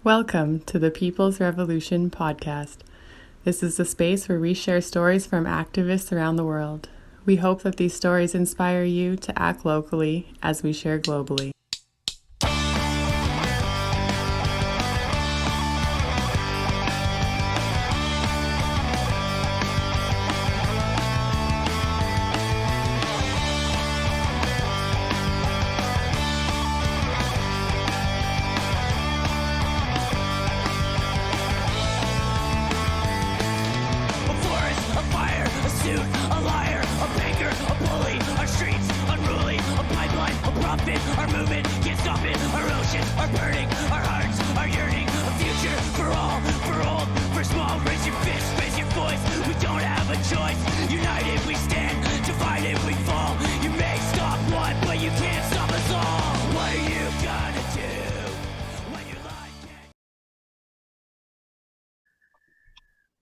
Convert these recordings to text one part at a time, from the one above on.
Welcome to the People's Revolution podcast. This is the space where we share stories from activists around the world. We hope that these stories inspire you to act locally as we share globally.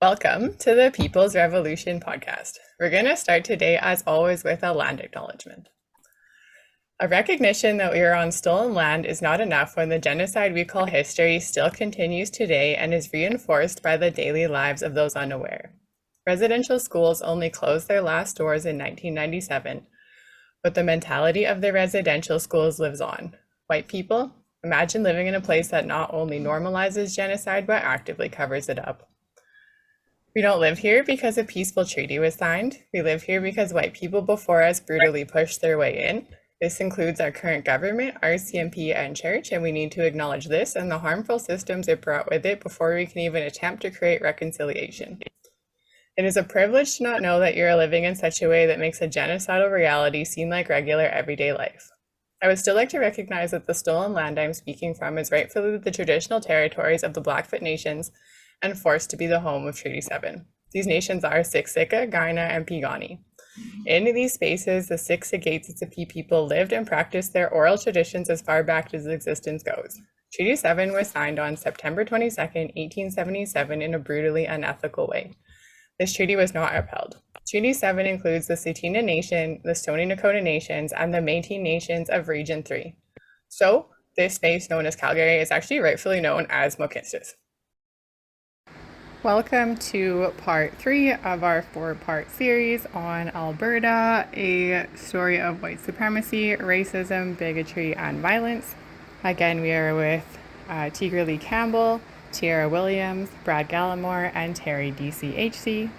Welcome to the People's Revolution podcast. We're going to start today, as always, with a land acknowledgement. A recognition that we are on stolen land is not enough when the genocide we call history still continues today and is reinforced by the daily lives of those unaware. Residential schools only closed their last doors in 1997, but the mentality of the residential schools lives on. White people, imagine living in a place that not only normalizes genocide, but actively covers it up. We don't live here because a peaceful treaty was signed. We live here because white people before us brutally pushed their way in. This includes our current government, RCMP, and church, and we need to acknowledge this and the harmful systems it brought with it before we can even attempt to create reconciliation. It is a privilege to not know that you're living in such a way that makes a genocidal reality seem like regular everyday life. I would still like to recognize that the stolen land I'm speaking from is rightfully the traditional territories of the Blackfoot Nations and forced to be the home of Treaty 7. These nations are Siksika, Kainai, and Piikani. In these spaces, the Siksika people lived and practiced their oral traditions as far back as existence goes. Treaty 7 was signed on September 22, 1877 in a brutally unethical way. This treaty was not upheld. Treaty 7 includes the Tsuut'ina Nation, the Stoney Nakoda Nations, and the Métis Nations of Region 3. So, this space known as Calgary is actually rightfully known as Mohkinstsis. Welcome to part 3 of our 4-part series on Alberta, a story of white supremacy, racism, bigotry, and violence. Again, we are with Tigra-Lee Campbell, Tiera Williams, Brad Gallamore, and Terry DCHC.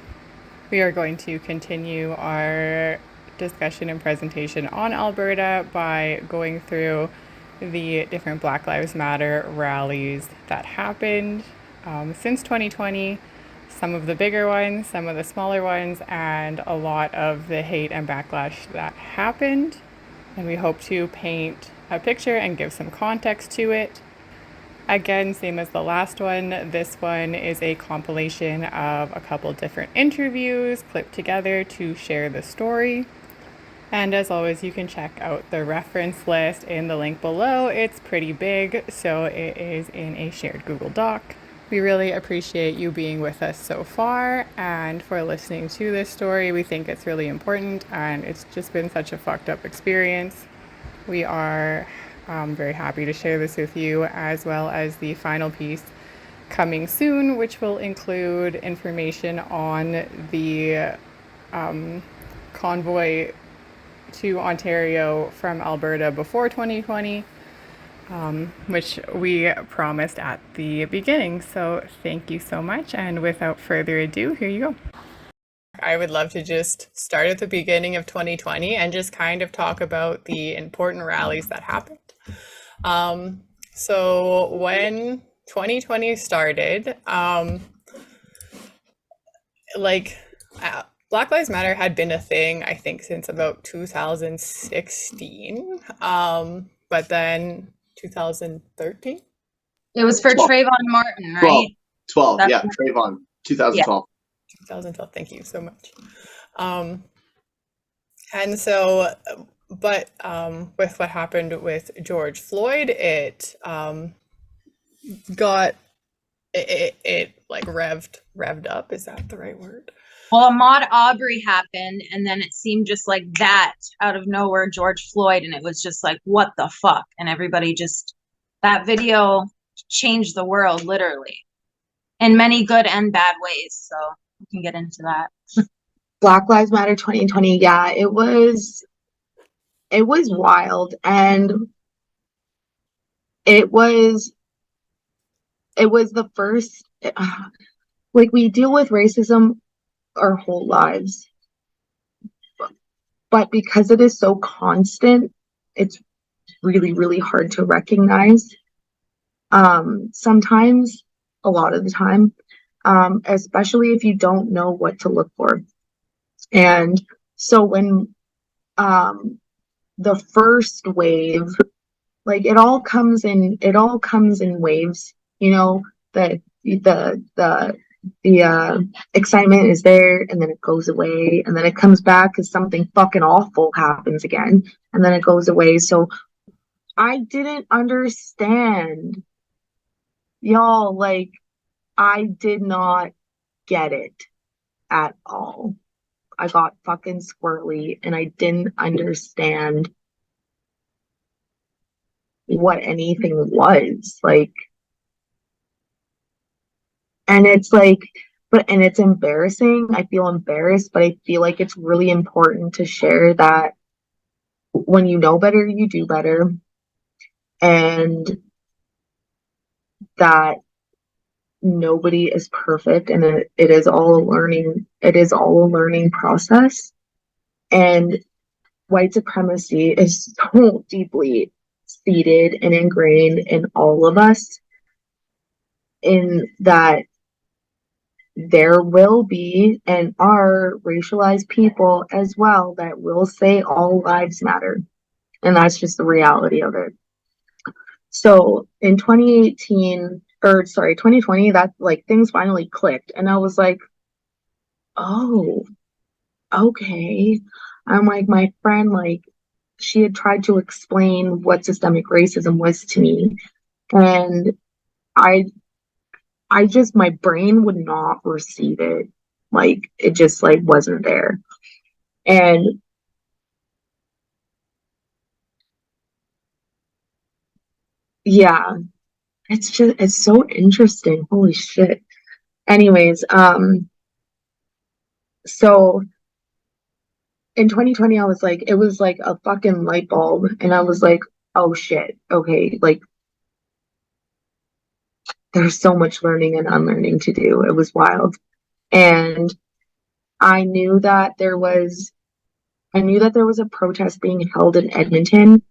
We are going to continue our discussion and presentation on Alberta by going through the different Black Lives Matter rallies that happened since 2020, some of the bigger ones, some of the smaller ones, and a lot of the hate and backlash that happened. And we hope to paint a picture and give some context to it. Again, same as the last one, this one is a compilation of a couple different interviews clipped together to share the story. And as always, you can check out the reference list in the link below. It's pretty big, so it is in a shared Google Doc. We really appreciate you being with us so far and for listening to this story. We think it's really important and it's just been such a fucked up experience. We are very happy to share this with you, as well as the final piece coming soon, which will include information on the convoy to Ontario from Alberta before 2020. Which we promised at the beginning. So thank you so much. And without further ado, here you go. I would love to just start at the beginning of 2020 and just kind of talk about the important rallies that happened. So when 2020 started, Black Lives Matter had been a thing, I think, since about 2016. But then 2013? It was for 12. Trayvon Martin, right? 12, yeah, Trayvon, 2012. Yeah. 2012, thank you so much. And so, but with what happened with George Floyd, it got, it like revved up, is that the right word? Well, Ahmaud Arbery happened, and then it seemed just like that out of nowhere, George Floyd, and it was just like, what the fuck? And everybody just, that video change the world, literally, in many good and bad ways. So we can get into that. Black Lives Matter 2020. Yeah, it was wild, and it was the first, like, we deal with racism our whole lives, but because it is so constant, it's really, really hard to recognize. Sometimes, a lot of the time, especially if you don't know what to look for. And so when the first wave, like, it all comes in waves, you know, the excitement is there, and then it goes away, and then it comes back because something fucking awful happens again, and then it goes away. So I didn't understand, y'all, like, I did not get it at all. I got fucking squirrely, and I didn't understand what anything was like. And it's like, and it's embarrassing. I feel embarrassed, but I feel like it's really important to share that when you know better, you do better. And that nobody is perfect, and it is all a learning process. And white supremacy is so deeply seated and ingrained in all of us, in that there will be and are racialized people as well that will say all lives matter. And that's just the reality of it. So in 2020, that, like, things finally clicked, and I was like, oh, okay. I'm like, my friend, like, she had tried to explain what systemic racism was to me, and I just, my brain would not receive it. Like, it just, like, wasn't there. And yeah, it's so interesting. Holy shit. Anyways, so in 2020, I was like, it was like a fucking light bulb, and I was like, oh shit, okay, like, there's so much learning and unlearning to do. It was wild. And I knew that there was a protest being held in Edmonton.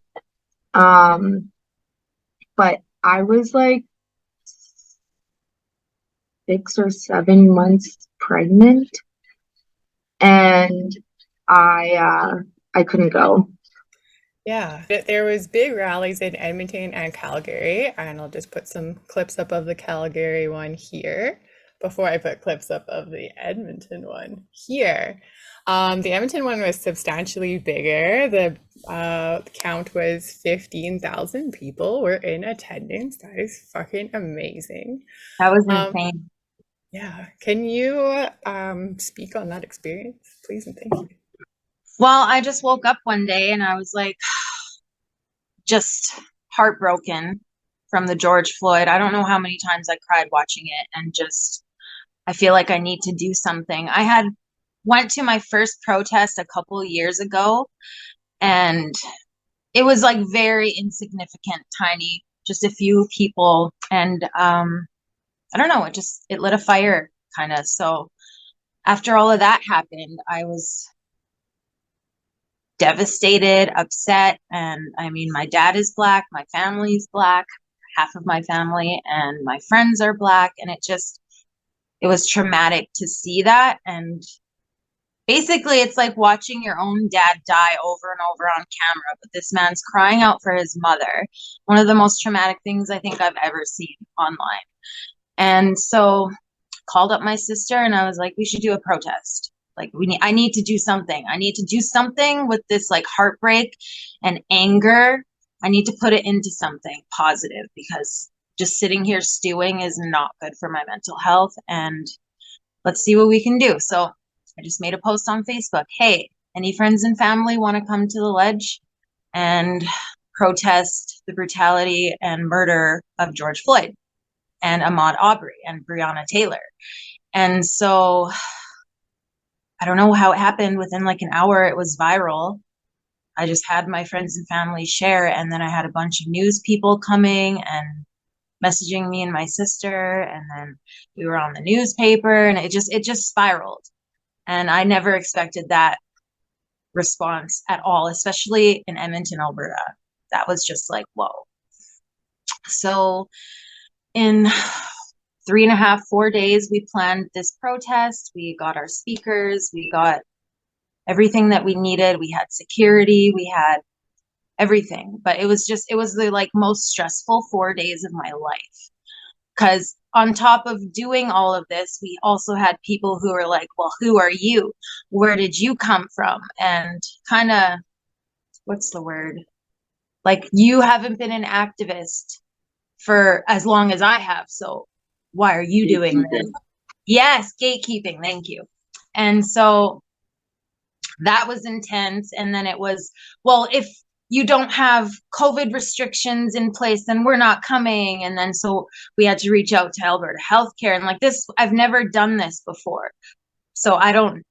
But I was like 6 or 7 months pregnant, and I couldn't go. Yeah, there was big rallies in Edmonton and Calgary, and I'll just put some clips up of the Calgary one here before I put clips up of the Edmonton one here. The Edmonton one was substantially bigger. The count was 15,000 people were in attendance. That is fucking amazing. That was insane. Yeah. Can you speak on that experience, please, and thank you. Well, I just woke up one day and I was like, just heartbroken from the George Floyd. I don't know how many times I cried watching it, and just, I feel like I need to do something. I had went to my first protest a couple of years ago, and it was like very insignificant, tiny, just a few people. And I don't know, it lit a fire, kind of. So after all of that happened, I was devastated, upset. And I mean, my dad is Black, my family is Black, half of my family, and my friends are Black. And it was traumatic to see that. And basically, it's like watching your own dad die over and over on camera, but this man's crying out for his mother. One of the most traumatic things I think I've ever seen online. And so called up my sister, and I was like, we should do a protest. Like, I need to do something. I need to do something with this, like, heartbreak and anger. I need to put it into something positive, because just sitting here stewing is not good for my mental health. And let's see what we can do. So I just made a post on Facebook. Hey, any friends and family want to come to the ledge and protest the brutality and murder of George Floyd? and Ahmaud Arbery and Breonna Taylor. And so I don't know how it happened. Within like an hour, it was viral. I just had my friends and family share, and then I had a bunch of news people coming and messaging me and my sister, and then we were on the newspaper, and it just spiraled. And I never expected that response at all, especially in Edmonton, Alberta. That was just like, whoa. So in 3.5, 4 days, we planned this protest. We got our speakers, we got everything that we needed. We had security, we had everything. But it was the like most stressful 4 days of my life. Because on top of doing all of this, we also had people who were like, well, who are you? Where did you come from? And kind of, what's the word? Like, you haven't been an activist for as long as I have. So why are you doing this? Yes, gatekeeping. Thank you. And so that was intense. And then it was, well, if you don't have COVID restrictions in place, then we're not coming. And then so we had to reach out to Alberta Healthcare, and like this, I've never done this before. So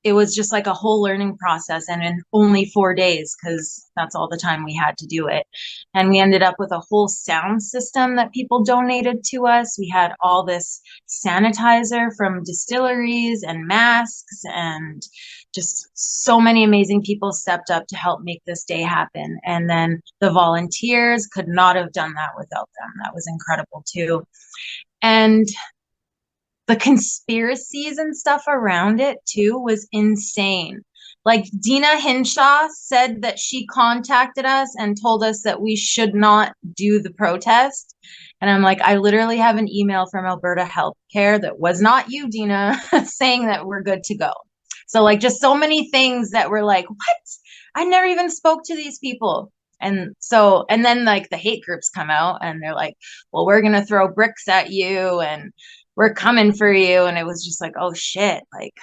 it was just like a whole learning process, and in only 4 days, because that's all the time we had to do it. And we ended up with a whole sound system that people donated to us. We had all this sanitizer from distilleries and masks, and just so many amazing people stepped up to help make this day happen. And then the volunteers, could not have done that without them. That was incredible too. And the conspiracies and stuff around it too was insane. Like, Dina Hinshaw said that she contacted us and told us that we should not do the protest. And I'm like, I literally have an email from Alberta Healthcare that was not you, Dina, saying that we're good to go. So like, just so many things that were like, what? I never even spoke to these people. And so, and then like the hate groups come out and they're like, well, we're going to throw bricks at you and we're coming for you. And it was just like, oh shit. Like,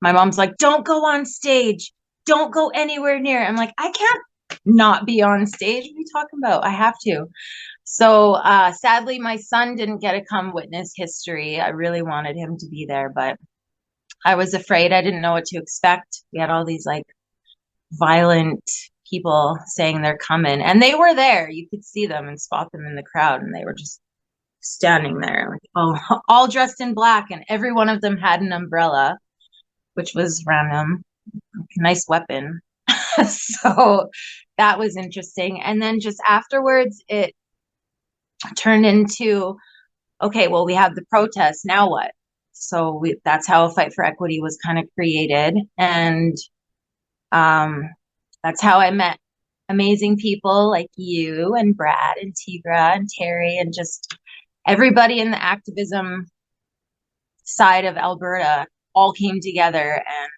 my mom's like, don't go on stage. Don't go anywhere near. I'm like, I can't not be on stage. What are you talking about? I have to. So sadly, my son didn't get to come witness history. I really wanted him to be there, but I was afraid. I didn't know what to expect. We had all these like violent people saying they're coming, and they were there. You could see them and spot them in the crowd, and they were just standing there, like, oh, all dressed in black, and every one of them had an umbrella, which was random. Nice weapon. So that was interesting. And then just afterwards, it turned into, okay, well, we have the protest. Now what? So that's how A Fight for Equity was kind of created. And that's how I met amazing people like you and Brad and Tigra and Terry and just everybody in the activism side of Alberta all came together. And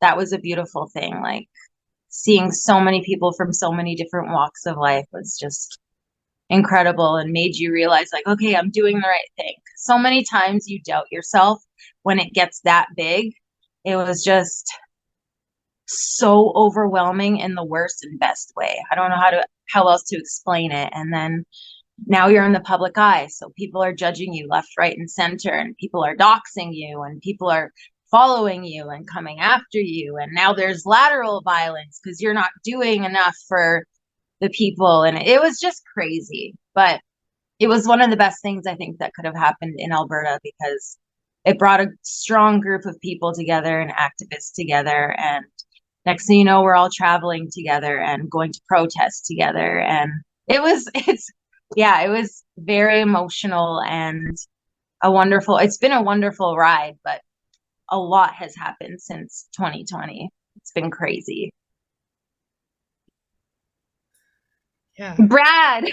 that was a beautiful thing. Like, seeing so many people from so many different walks of life was just incredible and made you realize, like, okay, I'm doing the right thing. So many times you doubt yourself when it gets that big. It was just so overwhelming in the worst and best way. I don't know how else to explain it. And then now you're in the public eye, so people are judging you left, right, and center, and people are doxing you, and people are following you and coming after you. And now there's lateral violence because you're not doing enough for the people. And it was just crazy. But it was one of the best things I think that could have happened in Alberta, because it brought a strong group of people together and activists together. And next thing you know, we're all traveling together and going to protest together. And it was very emotional and it's been a wonderful ride, but a lot has happened since 2020. It's been crazy. Yeah. Brad,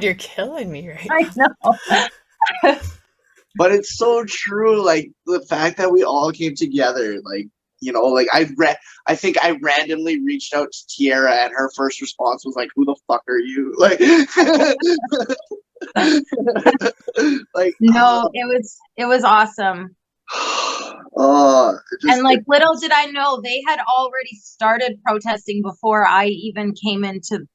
you're killing me right I now. know. But it's so true. Like, the fact that we all came together, like, you know, like I think I randomly reached out to Tiera, and her first response was like, who the fuck are you? Like, like, no, it was awesome. And like, little did I know, they had already started protesting before I even came into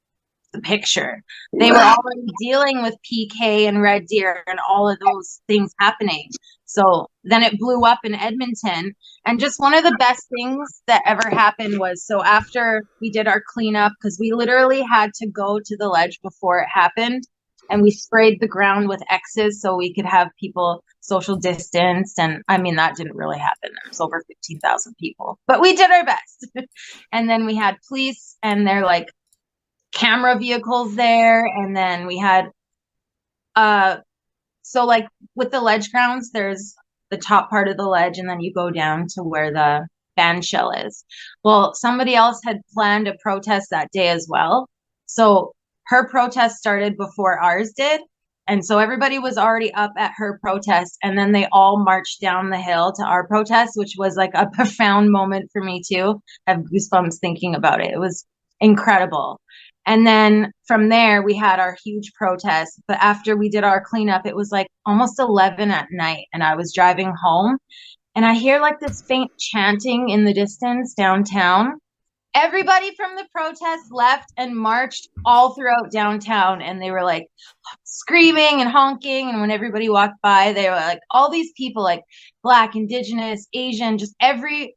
the picture. They were already dealing with PK and Red Deer and all of those things happening. So then it blew up in Edmonton. And just one of the best things that ever happened was, so after we did our cleanup, because we literally had to go to the ledge before it happened, and we sprayed the ground with X's so we could have people social distance. And I mean, that didn't really happen. There was over 15,000 people, but we did our best. And then we had police and their like camera vehicles there. And then we had, so like with the ledge grounds, there's the top part of the ledge, and then you go down to where the band shell is. Well, somebody else had planned a protest that day as well. So her protest started before ours did. And so everybody was already up at her protest, and then they all marched down the hill to our protest, which was like a profound moment for me too. I have goosebumps thinking about it. It was incredible. And then from there, we had our huge protest. But after we did our cleanup, it was like almost 11 at night, and I was driving home, and I hear like this faint chanting in the distance downtown. Everybody from the protest left and marched all throughout downtown, and they were like screaming and honking. And when everybody walked by, they were like, all these people, like Black, Indigenous, Asian, just every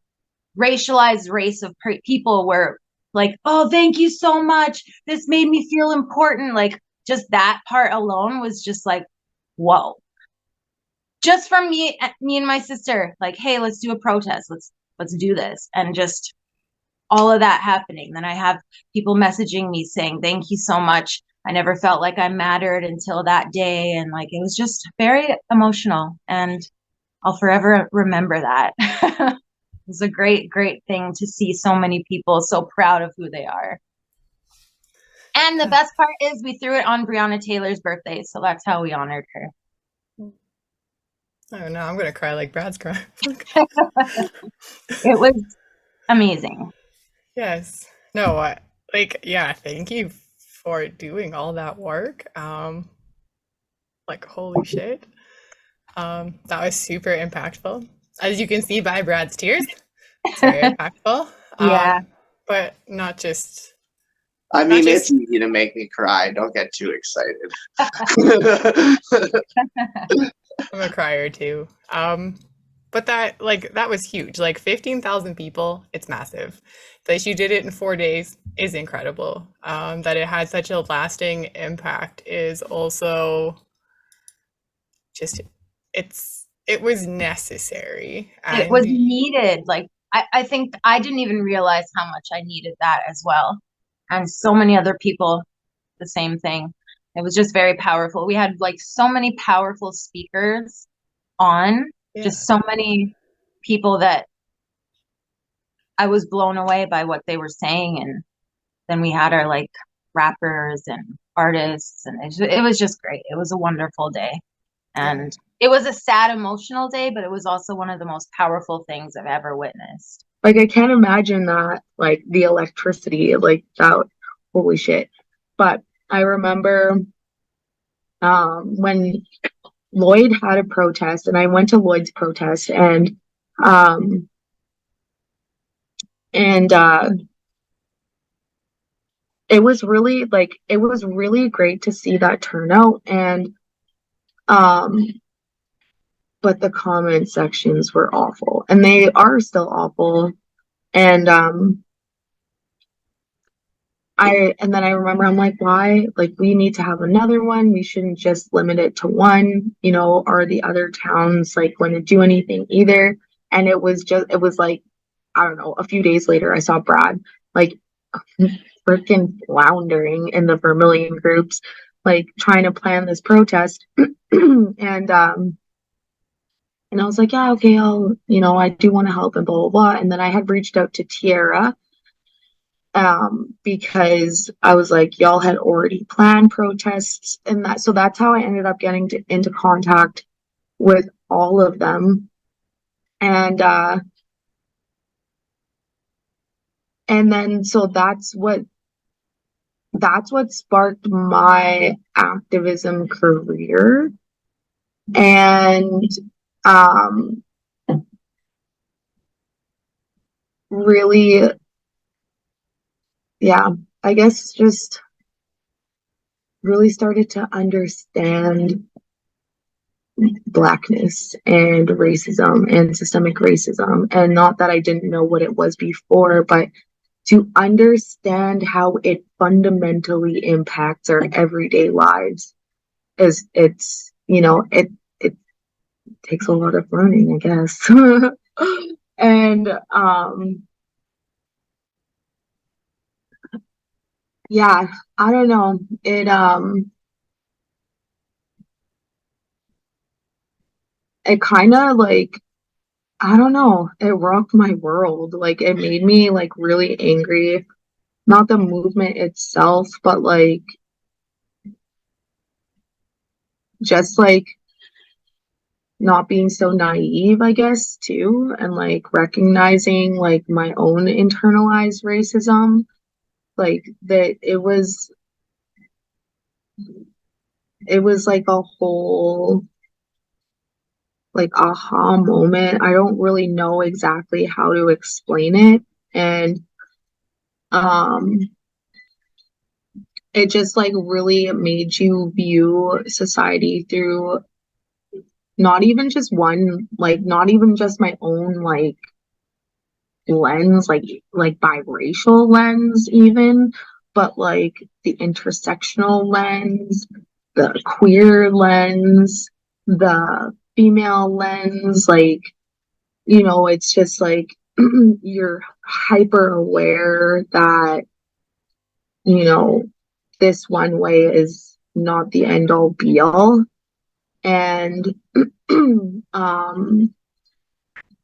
racialized race of people were like, oh, thank you so much. This made me feel important. Like just that part alone was just like, whoa. Just from me and my sister, like, hey, let's do a protest. Let's do this. And just all of that happening. Then I have people messaging me saying, thank you so much. I never felt like I mattered until that day. And like, it was just very emotional, and I'll forever remember that. It was a great, great thing to see so many people so proud of who they are. And the best part is we threw it on Breonna Taylor's birthday. So that's how we honored her. Oh no, I'm going to cry like Brad's crying. It was amazing. Yes. No, like, yeah, thank you for doing all that work. Like, holy shit. That was super impactful. As you can see by Brad's tears, it's very impactful. Yeah. But not just. I Not mean, just- it's easy to make me cry. Don't get too excited. I'm a crier too. But that was huge. Like 15,000 people, it's massive. That you did it in 4 days is incredible. That it had such a lasting impact is also just it was necessary. It was needed. Like I think I didn't even realize how much I needed that as well. And so many other people, the same thing. It was just very powerful. We had like so many powerful speakers on, just so many people that I was blown away by what they were saying. And then we had our like rappers and artists, and it was just great. It was a wonderful day. And it was a sad, emotional day, but it was also one of the most powerful things I've ever witnessed. Like, I can't imagine that, like, the electricity, like, that, holy shit. But I remember when Lloyd had a protest, and I went to Lloyd's protest, and it was really, like, it was really great to see that turnout, and but the comment sections were awful, and they are still awful. And then I remember I'm like, why? Like, we need to have another one. We shouldn't just limit it to one. You know, are the other towns like going to do anything either? And it was like, I don't know, a few days later, I saw Brad like freaking floundering in the Vermillion groups, like trying to plan this protest. And I was like, yeah, okay, I do want to help and blah, blah, blah. And then I had reached out to Tiera, because I was like, y'all had already planned protests, and so that's how I ended up getting into contact with all of them. And then so that's what sparked my activism career. And really, yeah, I guess just really started to understand Blackness and racism and systemic racism. And not that I didn't know what it was before, but to understand how it fundamentally impacts our everyday lives it's it takes a lot of learning, I guess. And yeah, I don't know. It kind of like, I don't know, it rocked my world. Like it made me like really angry. Not the movement itself, but like just like not being so naive, I guess, too, and like recognizing like my own internalized racism. Like that it was like a whole like aha moment. I don't really know exactly how to explain it. And um it just like really made you view society through not even just one, like not even just my own like lens, like biracial lens even, but like the intersectional lens, the queer lens, the female lens. Like, it's just like you're hyper aware that, this one way is not the end all be all. And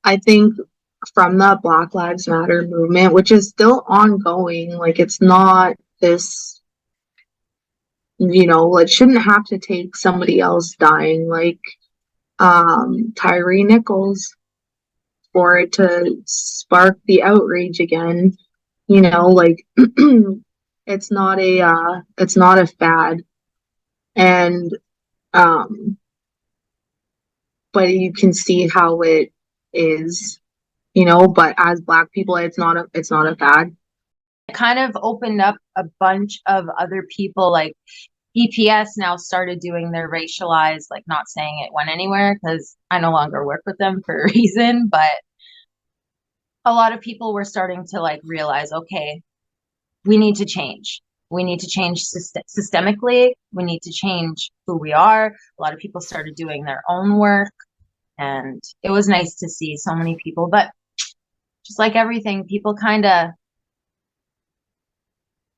I think from the Black Lives Matter movement, which is still ongoing, like it's not this, it shouldn't have to take somebody else dying, like Tyree Nichols, for it to spark the outrage again. Like it's not a fad. And but you can see how it is, but as Black people, it's not a fad. It kind of opened up a bunch of other people, like EPS now started doing their racialized, like not saying it went anywhere because I no longer work with them for a reason, but a lot of people were starting to like realize, okay, we need to change. We need to change systemically. We need to change who we are. A lot of people started doing their own work, and it was nice to see so many people. But just like everything, people kind of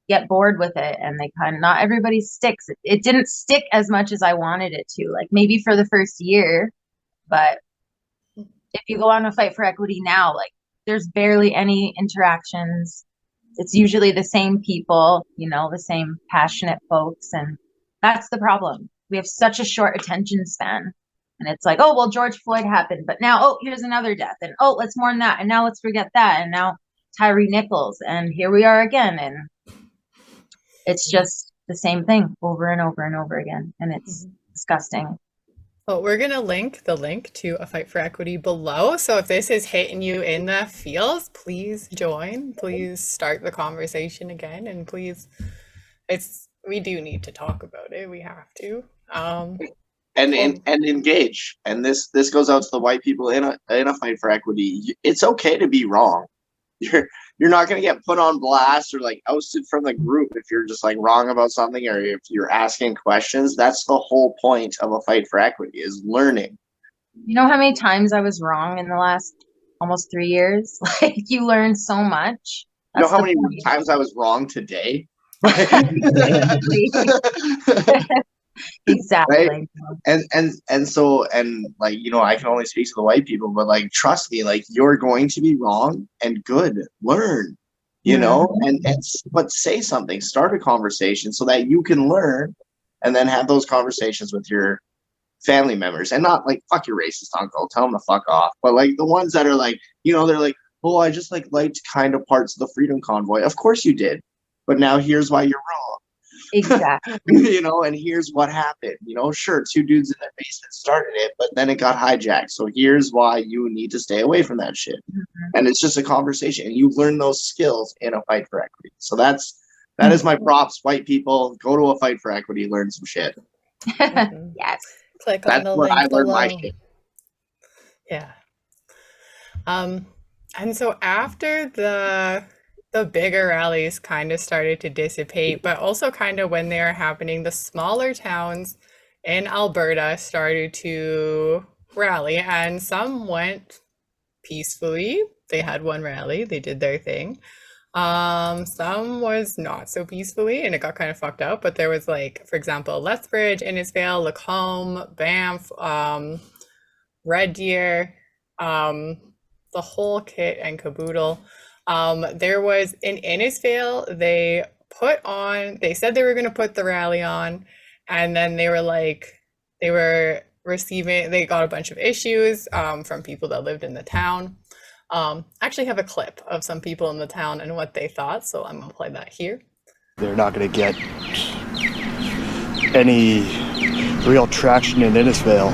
get bored with it, and they kind of, not everybody sticks. It didn't stick as much as I wanted it to, like maybe for the first year. But if you go on a Fight for Equity now, like there's barely any interactions. It's usually the same people, the same passionate folks. And that's the problem. We have such a short attention span. And it's like, oh, well, George Floyd happened, but now, oh, here's another death. And oh, let's mourn that. And now let's forget that. And now Tyree Nichols. And here we are again. And it's just the same thing over and over and over again. And it's disgusting. Well, we're going to link the link to A Fight for Equity below. So if this is hitting you in the feels, please join. Please start the conversation again. And please, we do need to talk about it. We have to. And engage. And this goes out to the white people in a Fight for Equity. It's okay to be wrong. You're not going to get put on blast or like ousted from the group if you're just like wrong about something, or if you're asking questions. That's the whole point of a Fight for Equity, is learning. You know how many times I was wrong in the last almost 3 years? Like you learn so much. You know how many times I was wrong today? Exactly. Right? And so, and like, I can only speak to the white people, but like, trust me, like you're going to be wrong, and good, learn, but say something, start a conversation so that you can learn, and then have those conversations with your family members, and not like, fuck your racist uncle, tell them to fuck off. But like the ones that are like, they're like, oh, I just like liked kind of parts of the Freedom Convoy. Of course you did, but now here's why you're wrong. Exactly. And here's what happened. Sure, 2 dudes in their basement started it, but then it got hijacked. So here's why you need to stay away from that shit. Mm-hmm. And it's just a conversation, and you learn those skills in a Fight for Equity. So that's That is my props, white people. Go to a fight for equity, learn some shit. Yes. Click on That's the where I link learned my below. shit. Yeah. And so after the bigger rallies kind of started to dissipate, but also kind of when they were happening, the smaller towns in Alberta started to rally, and some went peacefully. They had one rally, they did their thing. Some was not so peacefully, and it got kind of fucked up. But there was, like, for example, Lethbridge, Innisfail, Lacombe, Banff, Red Deer, the whole kit and caboodle. There was in Innisfail, they said they were going to put the rally on, and then they were like, they got a bunch of issues from people that lived in the town. Actually have a clip of some people in the town and what they thought, so I'm gonna play that here. They're not going to get any real traction in Innisfail.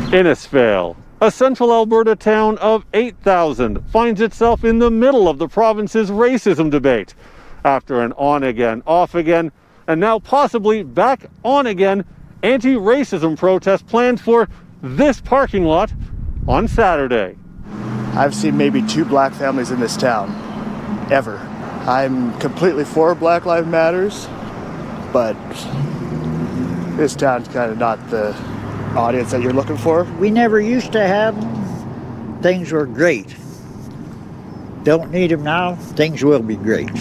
Innisfail, a central Alberta town of 8,000, finds itself in the middle of the province's racism debate. After an on-again, off-again, and now possibly back on-again anti-racism protest planned for this parking lot on Saturday. I've seen maybe 2 black families in this town, ever. I'm completely for Black Lives Matters, but this town's kind of not the audience that you're looking for. We never used to have them. Things were great. Don't need them now, things will be great.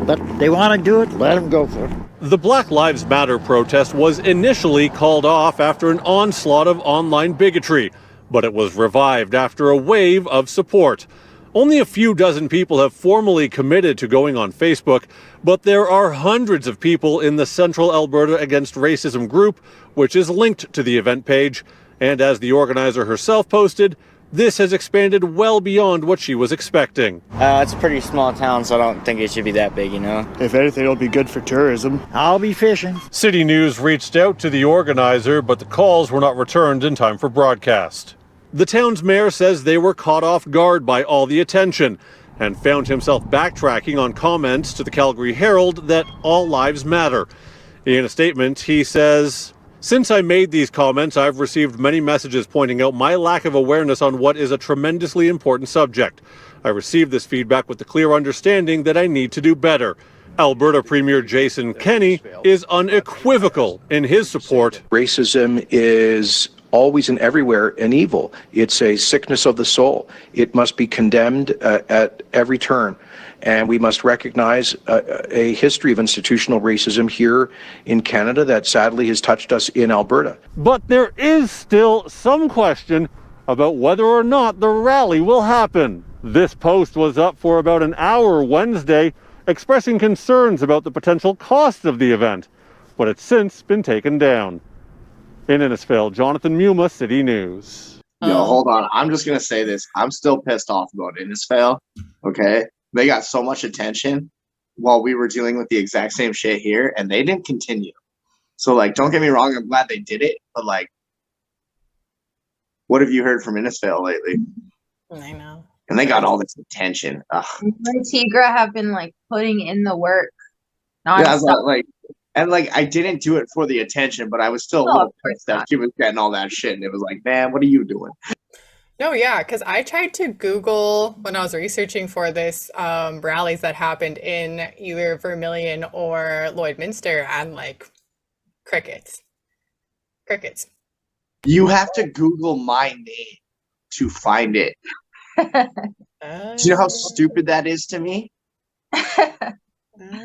But they want to do it, let them go for it. The Black Lives Matter protest was initially called off after an onslaught of online bigotry, but it was revived after a wave of support. Only a few dozen people have formally committed to going on Facebook, but there are hundreds of people in the Central Alberta Against Racism group, which is linked to the event page. And as the organizer herself posted, this has expanded well beyond what she was expecting. It's a pretty small town, so I don't think it should be that big, you know? If anything, it'll be good for tourism. I'll be fishing. City News reached out to the organizer, but the calls were not returned in time for broadcast. The town's mayor says they were caught off guard by all the attention and found himself backtracking on comments to the Calgary Herald that all lives matter. In a statement, he says, "Since I made these comments, I've received many messages pointing out my lack of awareness on what is a tremendously important subject. I received this feedback with the clear understanding that I need to do better." Alberta Premier Jason Kenney is unequivocal in his support. Racism is always and everywhere an evil. It's a sickness of the soul. It must be condemned at every turn. And we must recognize a history of institutional racism here in Canada that sadly has touched us in Alberta. But there is still some question about whether or not the rally will happen. This post was up for about an hour Wednesday, expressing concerns about the potential cost of the event, but it's since been taken down. In Innisfail, Jonathan Muma, City News. Yo, hold on. I'm just going to say this. I'm still pissed off about Innisfail, okay? They got so much attention while we were dealing with the exact same shit here, and they didn't continue. So, like, don't get me wrong. I'm glad they did it, but, like, what have you heard from Innisfail lately? I know. And they got all this attention. Ugh. Tigra have been, like, putting in the work. Yeah, I didn't do it for the attention, but I was still a little pissed that she was getting all that shit, and it was like, man, what are you doing? No, yeah, because I tried to Google when I was researching for this rallies that happened in either Vermillion or Lloydminster, and like crickets. You have to Google my name to find it. Do you know how stupid that is to me?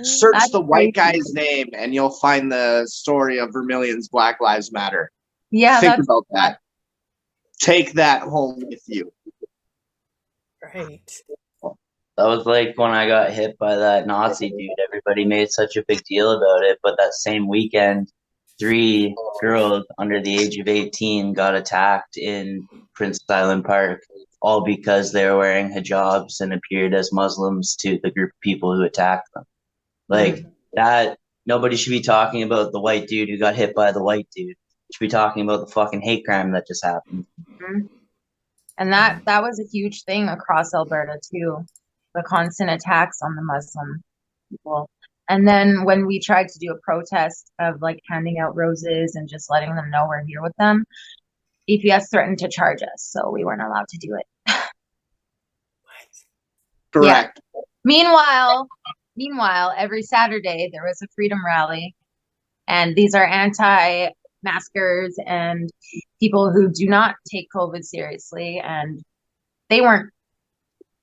Search the white guy's name and you'll find the story of Vermillion's Black Lives Matter. Yeah, think about that. Take that home with you. Right. That was like when I got hit by that Nazi dude. Everybody made such a big deal about it, but that same weekend, 3 girls under the age of 18 got attacked in Prince Island Park, all because they were wearing hijabs and appeared as Muslims to the group of people who attacked them. Like that, nobody should be talking about the white dude who got hit by the white dude. Should be talking about the fucking hate crime that just happened. Mm-hmm. And that was a huge thing across Alberta too. The constant attacks on the Muslim people. And then when we tried to do a protest of like handing out roses and just letting them know we're here with them, EPS threatened to charge us, so we weren't allowed to do it. Correct. Yeah. Meanwhile, every Saturday there was a freedom rally, and these are anti-maskers and people who do not take COVID seriously, and they weren't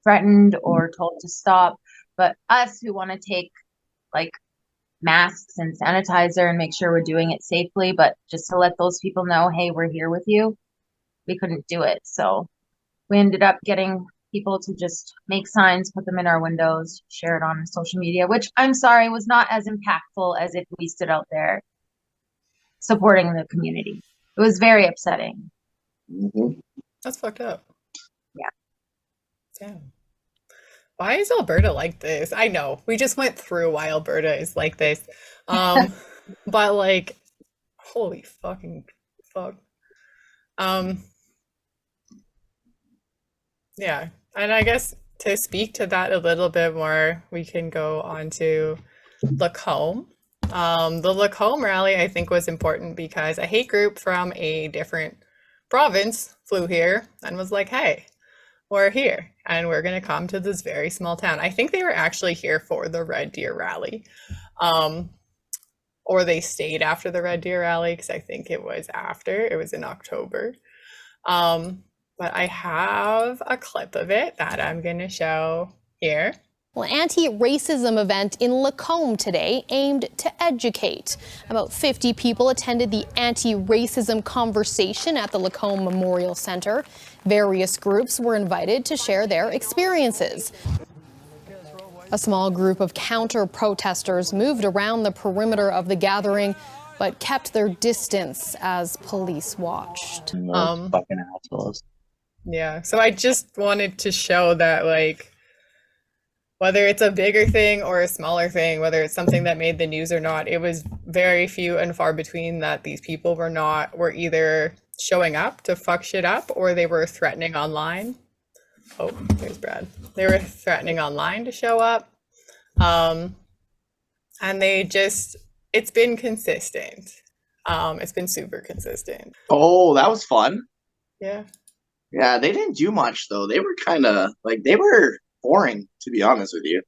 threatened or told to stop. But us who want to take like masks and sanitizer and make sure we're doing it safely, but just to let those people know, hey, we're here with you, we couldn't do it. So we ended up getting people to just make signs, put them in our windows, share it on social media, which I'm sorry was not as impactful as if we stood out there supporting the community. It was very upsetting. Mm-hmm. That's fucked up. Yeah. Damn. Why is Alberta like this? I know we just went through why Alberta is like this. But like, holy fucking fuck. Yeah. And I guess to speak to that a little bit more, we can go on to Lacombe. The Lacombe rally, I think, was important because a hate group from a different province flew here and was like, hey, we're here and we're going to come to this very small town. I think they were actually here for the Red Deer rally. Or they stayed after the Red Deer rally, because I think it was after. It was in October. But I have a clip of it that I'm going to show here. Well, an anti-racism event in Lacombe today aimed to educate. About 50 people attended the anti-racism conversation at the Lacombe Memorial Centre. Various groups were invited to share their experiences. A small group of counter-protesters moved around the perimeter of the gathering, but kept their distance as police watched. Fucking assholes. Yeah, so I just wanted to show that, like, whether it's a bigger thing or a smaller thing, whether it's something that made the news or not, it was very few and far between that these people were either showing up to fuck shit up or they were threatening online. Oh, there's Brad. They were threatening online to show up. And it's been consistent. It's been super consistent. Oh, that was fun. Yeah. Yeah, they didn't do much though. They were kind of like, they were boring, to be honest with you.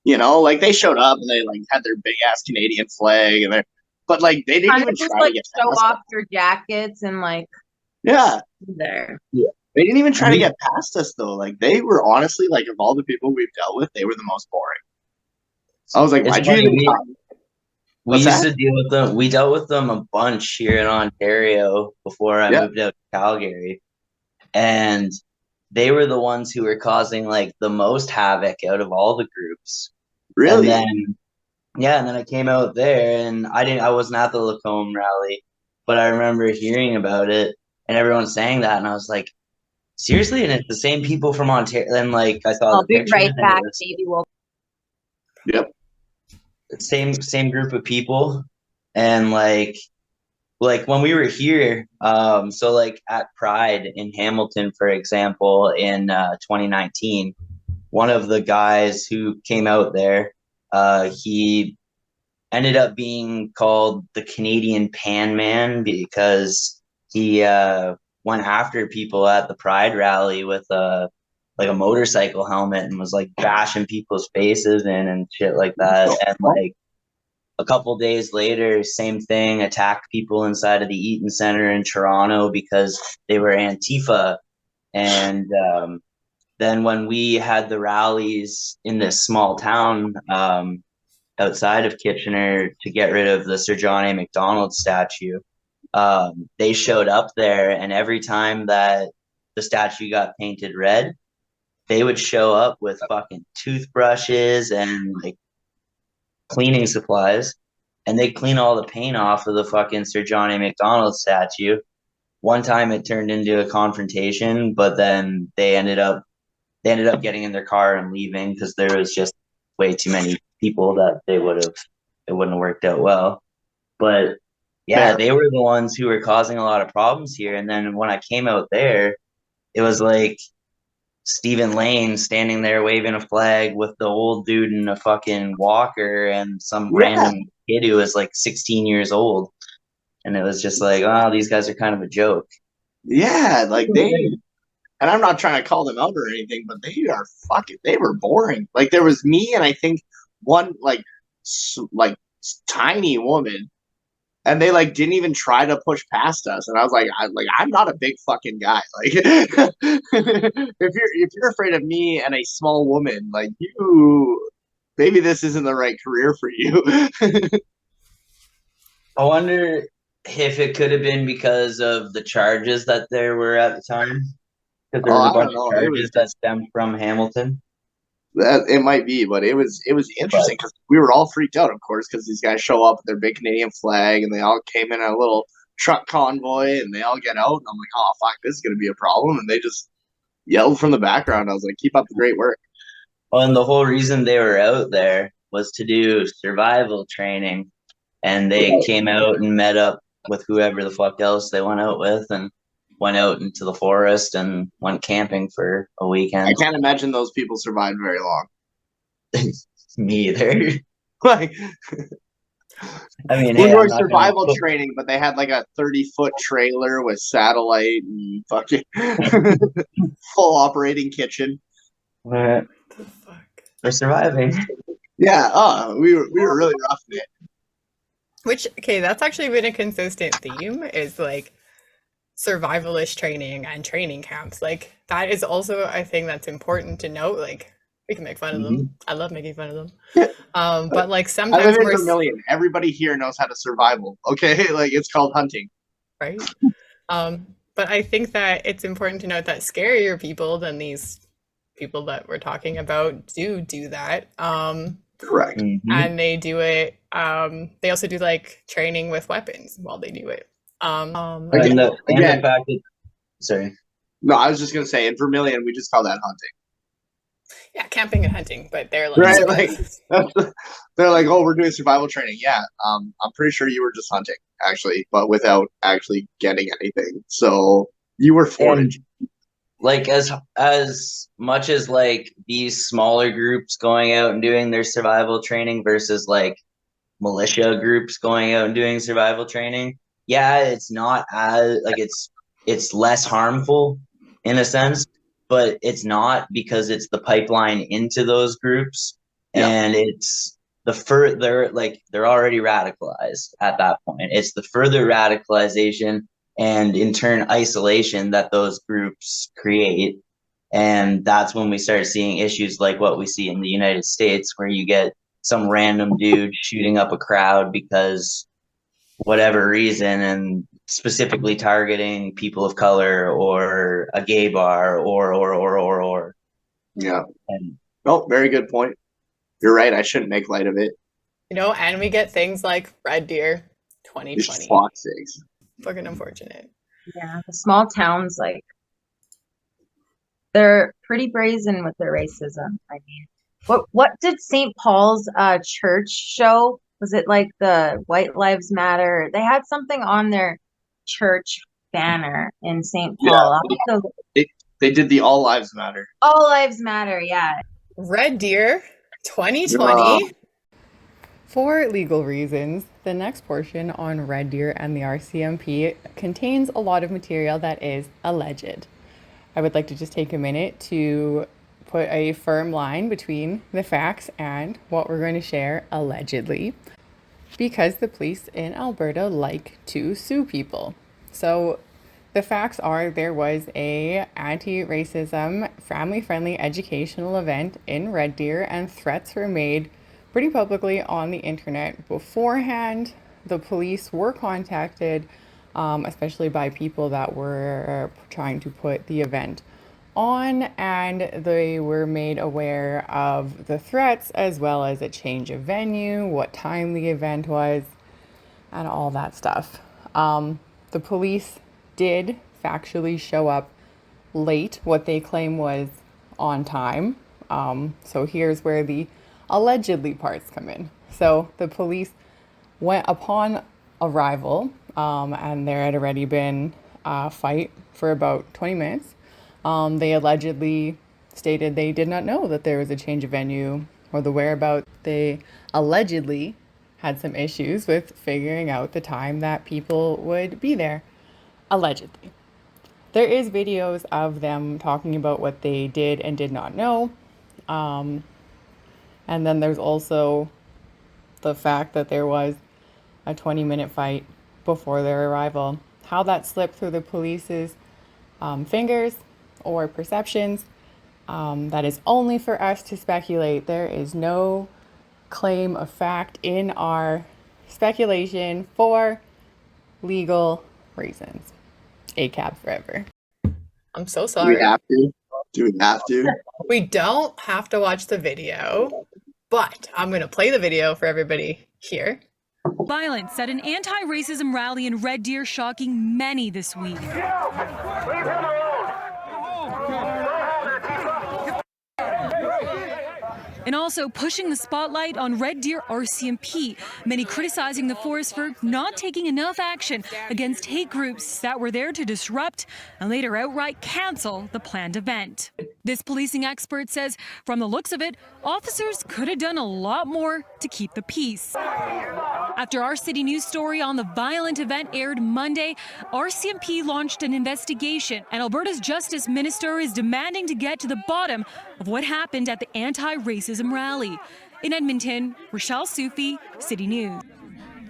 You know, like they showed up and they like had their big ass Canadian flag but like they didn't even just try like to get show past off us. their jackets and like Yeah. there. They didn't even try to get past us though. Like they were honestly, like, of all the people we've dealt with, they were the most boring. I was like, It's why'd you funny, even come? We What's used that? to deal with them. We dealt with them a bunch here in Ontario before I moved out to Calgary. And they were the ones who were causing like the most havoc out of all the groups. Really? And then I came out there and I wasn't at the Lacombe rally, but I remember hearing about it and everyone saying that, and I was like, seriously? And it's the same people from Ontario. And like I saw I'll the be pictures right and back, it was baby. Will Yep. same group of people. And like when we were here, so like at Pride in Hamilton, for example, in 2019, one of the guys who came out there, he ended up being called the Canadian Pan Man because he went after people at the Pride rally with like a motorcycle helmet and was like bashing people's faces in and shit like that. And like a couple days later, same thing, attacked people inside of the Eaton Centre in Toronto because they were Antifa. And then when we had the rallies in this small town outside of Kitchener to get rid of the Sir John A. Macdonald statue, they showed up there, and every time that the statue got painted red, they would show up with fucking toothbrushes and like cleaning supplies, and they clean all the paint off of the fucking Sir John A. Macdonald statue. One time it turned into a confrontation, but then they ended up getting in their car and leaving because there was just way too many people that it wouldn't have worked out well. But yeah, they were the ones who were causing a lot of problems here. And then when I came out there, it was like Stephen Lane standing there waving a flag with the old dude in a fucking walker and some random kid who was like 16 years old. And it was just like, oh, these guys are kind of a joke. Yeah, like and I'm not trying to call them out or anything, but they were boring. Like there was me and I think one like tiny woman, and they like didn't even try to push past us. And I was like, I'm not a big fucking guy. Like if you're afraid of me and a small woman, like maybe this isn't the right career for you. I wonder if it could have been because of the charges that there were at the time. Because there was a bunch of charges that stemmed from Hamilton. It might be, but it was interesting because we were all freaked out, of course, because these guys show up with their big Canadian flag and they all came in a little truck convoy and they all get out. And I'm like, oh, fuck, this is going to be a problem. And they just yelled from the background. I was like, keep up the great work. Well, and the whole reason they were out there was to do survival training. And they came out and met up with whoever the fuck else they went out with and went out into the forest and went camping for a weekend. I can't imagine those people survived very long. Me either. Like, I mean, we were survival training, but they had like a 30-foot trailer with satellite and fucking full operating kitchen. What the fuck? They're surviving. Yeah, we were really rough in it. Which, okay, that's actually been a consistent theme, is like survivalist training and training camps. Like that is also a thing that's important to note. Like we can make fun of them. I love making fun of them. But like sometimes I live in Vermillion. Everybody here knows how to survival. Okay, like it's called hunting, right? But I think that it's important to note that scarier people than these people that we're talking about do that. Correct. And they do it. They also do like training with weapons while they do it. The fact that, sorry. No, I was just gonna say in Vermillion we just call that hunting. Yeah, camping and hunting, but they're like, right, like they're like, oh, we're doing survival training. Yeah, I'm pretty sure you were just hunting actually, but without actually getting anything. So you were foraging. Like as much as like these smaller groups going out and doing their survival training versus like militia groups going out and doing survival training. Yeah, it's not as like it's less harmful in a sense, but it's not because it's the pipeline into those groups, and it's the further like they're already radicalized at that point. It's the further radicalization and in turn isolation that those groups create, and that's when we start seeing issues like what we see in the United States, where you get some random dude shooting up a crowd because whatever reason, and specifically targeting people of color or a gay bar or. Yeah. Very good point. You're right. I shouldn't make light of it. You know, and we get things like Red Deer 2020. Fuck's sakes. Fucking unfortunate. Yeah, the small towns, like, they're pretty brazen with their racism. I mean, what did St. Paul's church show? Was it like the White Lives Matter? They had something on their church banner in St. Paul. Yeah, they did the All Lives Matter. All Lives Matter, yeah. Red Deer 2020. For legal reasons, the next portion on Red Deer and the RCMP contains a lot of material that is alleged. I would like to just take a minute to put a firm line between the facts and what we're going to share allegedly, because the police in Alberta like to sue people. So the facts are there was a anti-racism, family-friendly educational event in Red Deer, and threats were made pretty publicly on the internet beforehand. The police were contacted, especially by people that were trying to put the event on, and they were made aware of the threats as well as a change of venue, what time the event was, and all that stuff. The police did factually show up late, what they claim was on time. So here's where the allegedly parts come in. So the police went upon arrival, and there had already been a fight for about 20 minutes. They allegedly stated they did not know that there was a change of venue or the whereabouts. They allegedly had some issues with figuring out the time that people would be there. Allegedly. There is videos of them talking about what they did and did not know. And then there's also the fact that there was a 20-minute fight before their arrival. How that slipped through the police's fingers or perceptions, that is only for us to speculate. There is no claim of fact in our speculation for legal reasons. ACAB forever. I'm so Do sorry. we have to? Do we have to? We don't have to watch the video, but I'm going to play the video for everybody here. Violence at an anti-racism rally in Red Deer shocking many this week. And also pushing the spotlight on Red Deer RCMP, many criticizing the forest for not taking enough action against hate groups that were there to disrupt and later outright cancel the planned event. This policing expert says, from the looks of it, officers could have done a lot more to keep the peace. After our City News story on the violent event aired Monday, RCMP launched an investigation, and Alberta's Justice Minister is demanding to get to the bottom of what happened at the anti-racism rally. In Edmonton, Rochelle Sufi, City News.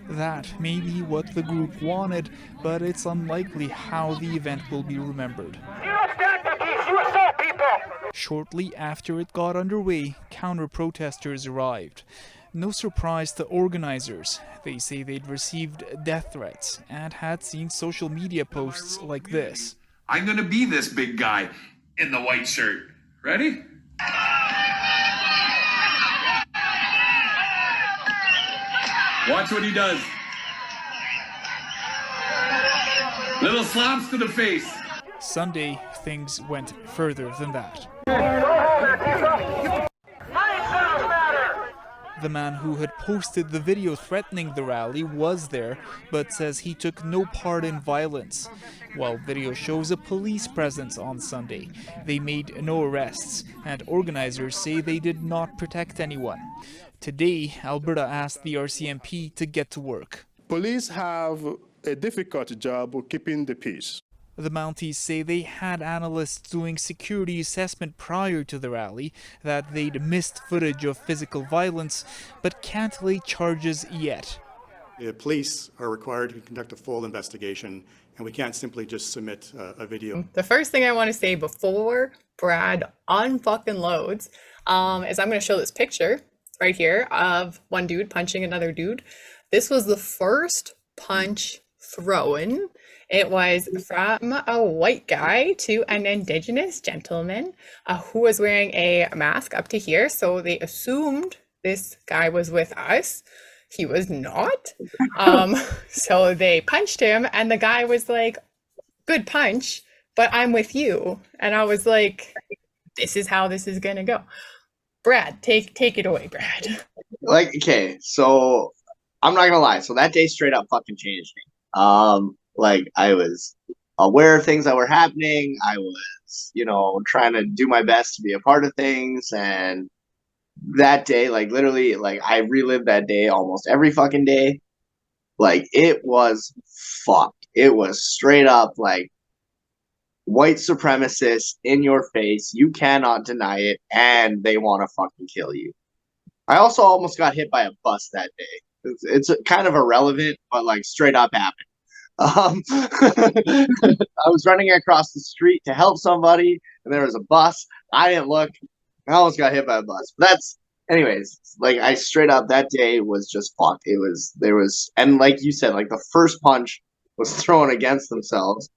That may be what the group wanted, but it's unlikely how the event will be remembered. Shortly after it got underway, counter-protesters arrived. No surprise to organizers. They say they'd received death threats and had seen social media posts like this. I'm gonna be this big guy in the white shirt. Ready? Watch what he does. Little slaps to the face. Sunday, things went further than that. The man who had posted the video threatening the rally was there, but says he took no part in violence. While video shows a police presence on Sunday, they made no arrests, and organizers say they did not protect anyone. Today, Alberta asked the RCMP to get to work. Police have a difficult job of keeping the peace. The Mounties say they had analysts doing security assessment prior to the rally, that they'd missed footage of physical violence, but can't lay charges yet. The police are required to conduct a full investigation, and we can't simply just submit a video. The first thing I want to say before Brad unfucking loads is I'm going to show this picture right here of one dude punching another dude. This was the first punch thrown. It was from a white guy to an Indigenous gentleman who was wearing a mask up to here. So they assumed this guy was with us. He was not. So they punched him and the guy was like, good punch, but I'm with you. And I was like, this is how this is going to go. Brad, take it away, Brad. Like, okay, so I'm not gonna lie. So that day straight up fucking changed me. Like, I was aware of things that were happening. I was, trying to do my best to be a part of things. And that day, like, literally, like, I relived that day almost every fucking day. Like, it was fucked. It was straight up, like, white supremacists in your face. You cannot deny it. And they want to fucking kill you. I also almost got hit by a bus that day. It's kind of irrelevant, but, like, straight up happened. I was running across the street to help somebody, and there was a bus. I didn't look. I almost got hit by a bus. But anyways, like, I straight up, that day was just fucked. And like you said, like, the first punch was thrown against themselves.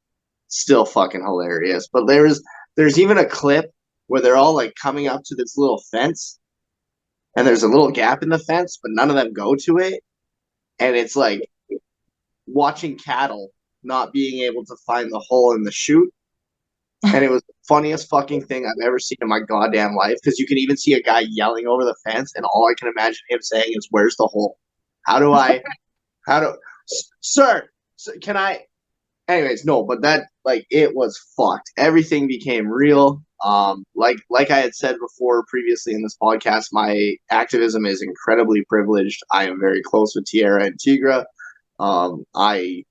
Still fucking hilarious. But there's even a clip where they're all, like, coming up to this little fence, and there's a little gap in the fence, but none of them go to it. And it's like watching cattle not being able to find the hole in the chute. And it was the funniest fucking thing I've ever seen in my goddamn life, because you can even see a guy yelling over the fence, and all I can imagine him saying is, where's the hole? Sir, can I? Anyways, no, but that, like, it was fucked. Everything became real. Like I had said before previously in this podcast, my activism is incredibly privileged. I am very close with Tiera and Tigra. I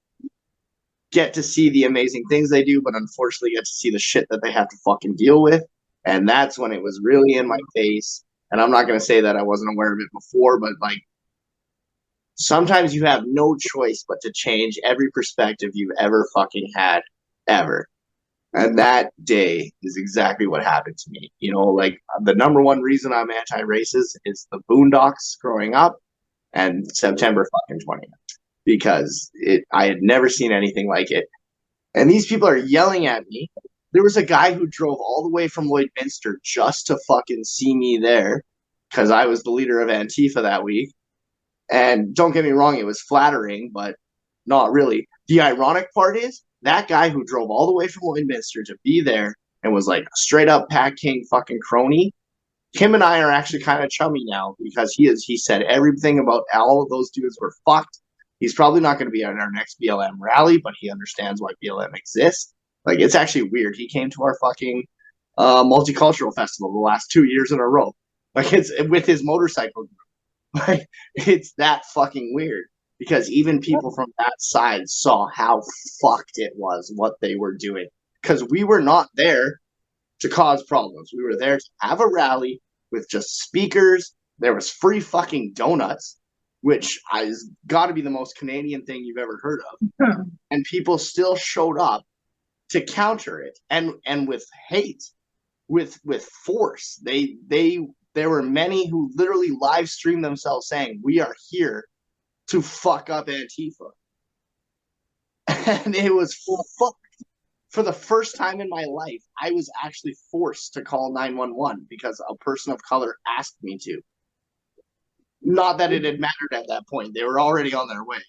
get to see the amazing things they do, but unfortunately get to see the shit that they have to fucking deal with. And that's when it was really in my face. And I'm not going to say that I wasn't aware of it before, but like, sometimes you have no choice but to change every perspective you've ever fucking had, ever. And that day is exactly what happened to me. You know, like the number one reason I'm anti-racist is the Boondocks growing up and September fucking 20th, because I had never seen anything like it. And these people are yelling at me. There was a guy who drove all the way from Lloydminster just to fucking see me there because I was the leader of Antifa that week. And don't get me wrong, it was flattering, but not really. The ironic part is that guy who drove all the way from Lloydminster to be there and was like a straight up Pat King fucking crony, him and I are actually kind of chummy now because he said everything about all of those dudes were fucked. He's probably not going to be at our next BLM rally, but he understands why BLM exists. Like, it's actually weird. He came to our fucking multicultural festival the last 2 years in a row. Like, it's with his motorcycle group. Like, it's that fucking weird. Because even people from that side saw how fucked it was, what they were doing. Because we were not there to cause problems. We were there to have a rally with just speakers. There was free fucking donuts, which has got to be the most Canadian thing you've ever heard of. And people still showed up to counter it, and with hate, with force. There were many who literally live streamed themselves saying, "We are here to fuck up Antifa." And it was fucked. For the first time in my life, I was actually forced to call 911 because a person of color asked me to. Not that it had mattered at that point. They were already on their way.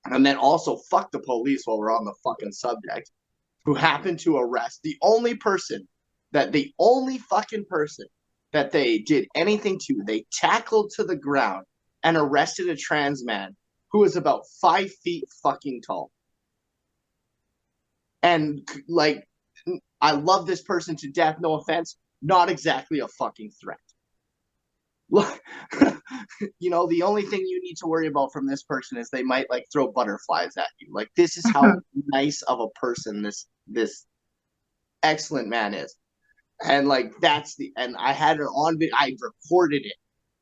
And then also, fuck the police while we're on the fucking subject, who happened to arrest the only fucking person that they did anything to. They tackled to the ground and arrested a trans man who was about 5 feet fucking tall. And, like, I love this person to death, no offense, not exactly a fucking threat. Look, you know, the only thing you need to worry about from this person is they might, like, throw butterflies at you. Like, this is how nice of a person this excellent man is. And, like, and I had it on video, I recorded it.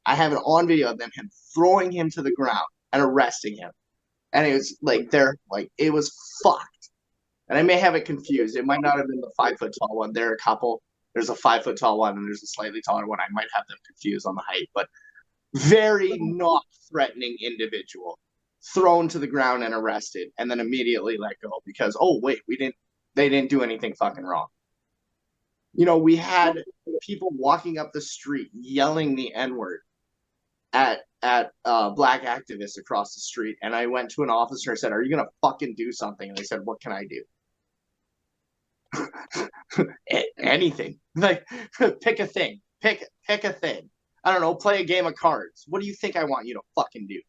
I have it on video of him throwing him to the ground and arresting him. And it was like, it was fucked. And I may have it confused. It might not have been the 5 foot tall one. There are a couple. There's a 5 foot tall one and there's a slightly taller one. I might have them confused on the height, but very not threatening individual thrown to the ground and arrested and then immediately let go because, oh wait, they didn't do anything fucking wrong. You know, we had people walking up the street yelling the N-word at black activists across the street. And I went to an officer and said, "Are you going to fucking do something?" And they said, "What can I do?" Anything. Like, pick a thing. Pick a thing. I don't know, play a game of cards. What do you think I want you to fucking do?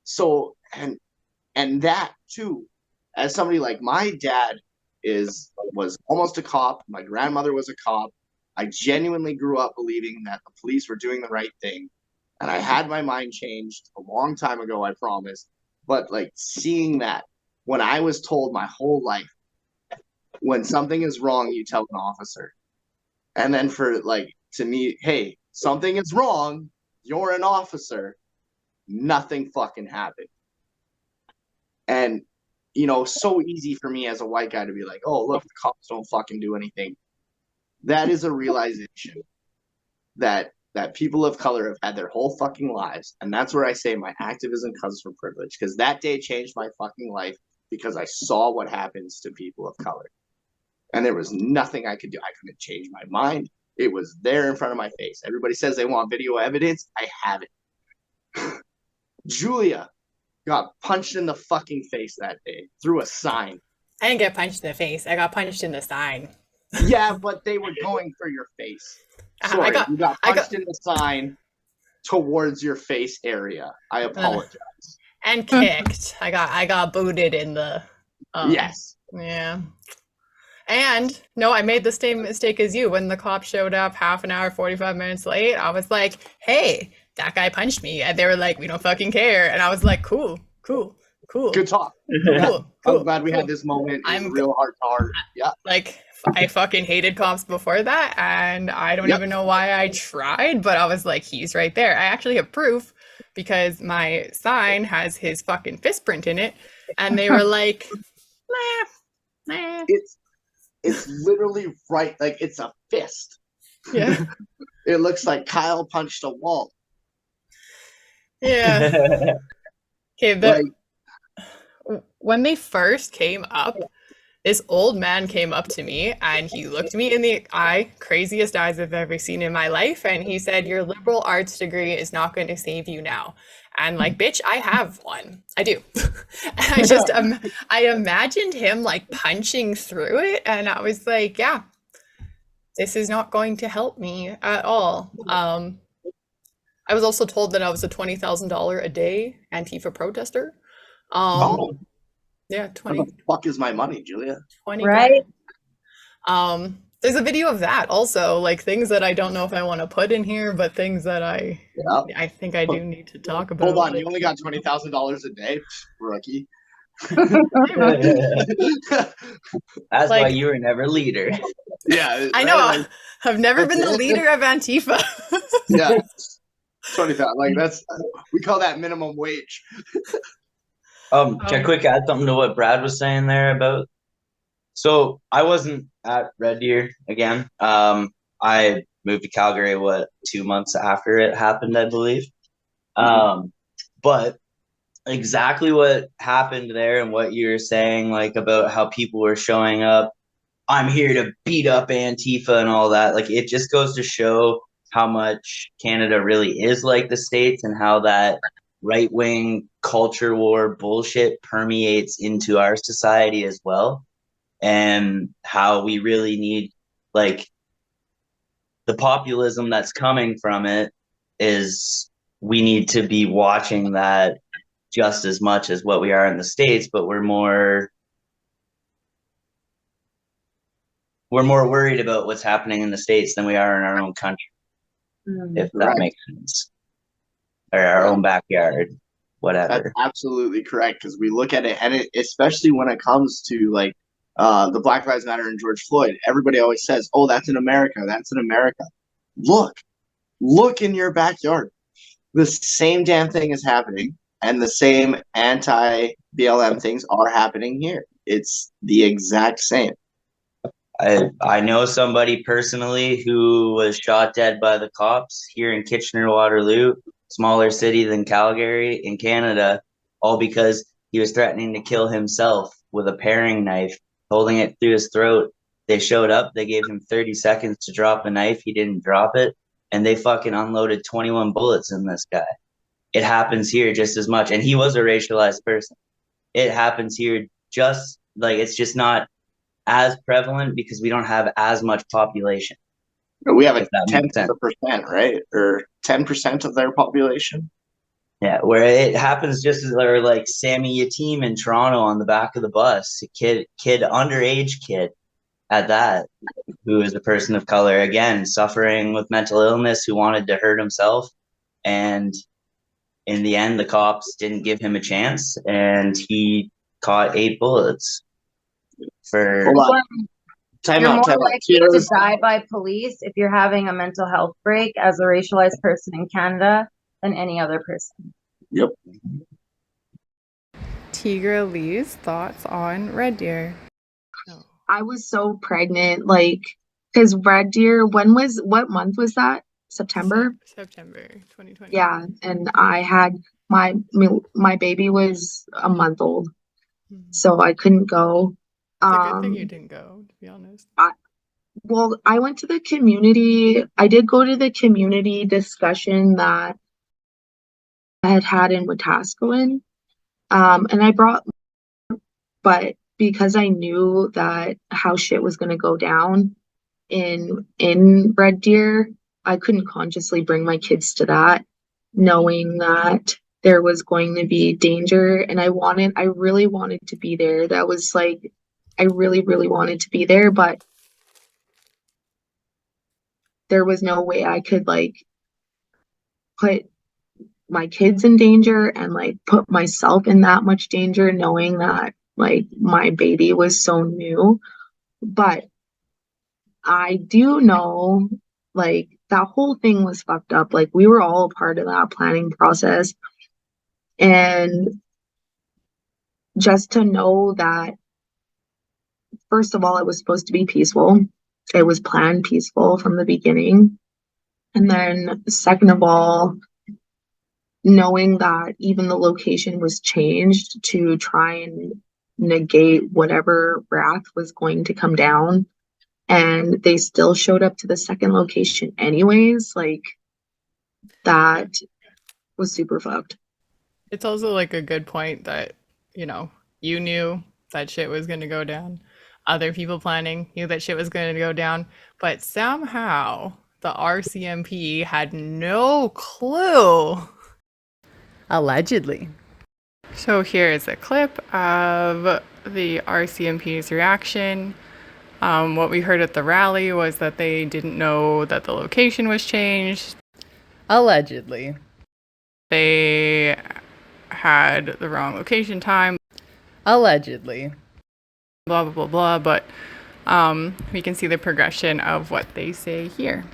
So, and that too, as somebody like my dad was almost a cop, my grandmother was a cop. I genuinely grew up believing that the police were doing the right thing. And I had my mind changed a long time ago, I promise. But like seeing that, when I was told my whole life, when something is wrong, you tell an officer. And then for like, to me, hey, something is wrong, you're an officer, nothing fucking happened. And, you know, so easy for me as a white guy to be like, oh, look, the cops don't fucking do anything. That is a realization that people of color have had their whole fucking lives. And that's where I say my activism comes from privilege, because that day changed my fucking life because I saw what happens to people of color. And there was nothing I could do. I couldn't change my mind. It was there in front of my face. Everybody says they want video evidence. I have it. Julia got punched in the fucking face that day through a sign. I didn't get punched in the face. I got punched in the sign. Yeah, but they were going for your face. Sorry, you got punched in the sign towards your face area. I apologize. And kicked. I got booted in the. Yes. Yeah. And no, I made the same mistake as you. When the cop showed up half an hour, 45 minutes late, I was like, hey, that guy punched me. And they were like, we don't fucking care. And I was like, cool. Good talk. I'm glad we had this moment. I'm real heart to heart. Yeah. Like, I fucking hated cops before that, and I don't even know why I tried, but I was like, he's right there. I actually have proof because my sign has his fucking fist print in it, and they were like, nah. It's literally right, like it's a fist. Yeah. It looks like Kyle punched a wall. Yeah. Okay, when they first came up, this old man came up to me and he looked me in the eye, craziest eyes I've ever seen in my life, and he said, your liberal arts degree is not going to save you now. And like, bitch, I have one. I do. And I imagined him like punching through it, and I was like, yeah, this is not going to help me at all. I was also told that I was a $20,000 a day Antifa protester. Yeah, 20. Where the fuck is my money, Julia? 20. Right. There's a video of that also, like things that I don't know if I want to put in here, but things that I think I do need to talk about. Hold on, you only got $20,000 a day, rookie. That's why you were never leader. Yeah, I know. I've never been the leader of Antifa. Yeah, 20,000. Like we call that minimum wage. Can I quick add something to what Brad was saying there about? So I wasn't at Red Deer again. I moved to Calgary 2 months after it happened, I believe. But exactly what happened there and what you were saying, like about how people were showing up, I'm here to beat up Antifa and all that. Like, it just goes to show how much Canada really is like the States, and how that right-wing culture war bullshit permeates into our society as well, and how we really need, like, the populism that's coming from it is, we need to be watching that just as much as what we are in the States, but we're more worried about what's happening in the States than we are in our own country, if that makes sense. Or our own backyard, whatever. That's absolutely correct, because we look at it, and especially when it comes to like the Black Lives Matter and George Floyd, everybody always says, "Oh, that's in America. That's in America." Look in your backyard. The same damn thing is happening, and the same anti-BLM things are happening here. It's the exact same. I know somebody personally who was shot dead by the cops here in Kitchener-Waterloo, smaller city than Calgary in Canada, all because he was threatening to kill himself with a paring knife, holding it through his throat. They showed up, they gave him 30 seconds to drop the knife, he didn't drop it, and they fucking unloaded 21 bullets in this guy. It happens here just as much, and he was a racialized person. It happens here just, like, it's just not as prevalent because we don't have as much population. We have a 10%, right? Or 10% of their population. Yeah, where it happens just as they're like Sammy Yatim in Toronto on the back of the bus, a underage kid at that, who is a person of color, again, suffering with mental illness, who wanted to hurt himself. And in the end, the cops didn't give him a chance, and he caught 8 bullets. You're more likely to die by police if you're having a mental health break as a racialized person in Canada than any other person. Yep. Tigra-Lee's thoughts on Red Deer. I was so pregnant, like, because Red Deer, what month was that? September? September 2020. Yeah, and I had my baby was a month old, so I couldn't go. It's a good thing you didn't go, to be honest. I went to the community. I did go to the community discussion that I had in Wetaskiwin, and I brought, but because I knew that how shit was going to go down in Red Deer, I couldn't consciously bring my kids to that, knowing that there was going to be danger, and I really wanted to be there. That was like I really, really wanted to be there, but there was no way I could like put my kids in danger and like put myself in that much danger knowing that like my baby was so new. But I do know like that whole thing was fucked up. Like we were all a part of that planning process. And just to know that, first of all, it was supposed to be peaceful. It was planned peaceful from the beginning. And then second of all, knowing that even the location was changed to try and negate whatever wrath was going to come down, and they still showed up to the second location anyways, like that was super fucked. It's also like a good point that, you know, you knew that shit was going to go down. Other people planning knew that shit was going to go down, but somehow the RCMP had no clue. Allegedly. So here is a clip of the RCMP's reaction. What we heard at the rally was that they didn't know that the location was changed. Allegedly. They had the wrong location time. Allegedly. Blah, blah, blah, blah. But we can see the progression of what they say here.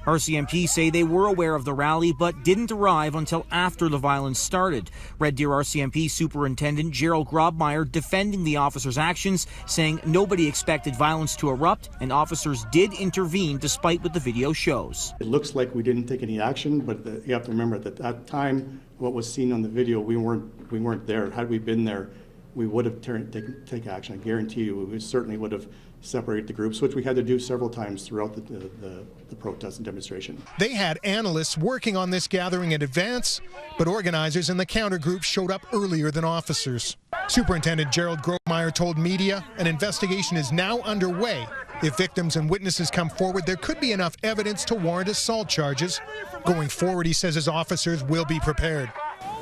RCMP say they were aware of the rally but didn't arrive until after the violence started. Red Deer RCMP Superintendent Gerald Grobmeier defending the officers' actions, saying nobody expected violence to erupt and officers did intervene despite what the video shows. It looks like we didn't take any action, but you have to remember that at that time, what was seen on the video, we weren't there. Had we been there, we would have taken action. I guarantee you, we certainly would have separated the groups, which we had to do several times throughout the protest and demonstration. They had analysts working on this gathering in advance, but organizers and the counter group showed up earlier than officers. Superintendent Gerald Grobmeier told media an investigation is now underway. If victims and witnesses come forward, there could be enough evidence to warrant assault charges. Going forward, he says his officers will be prepared.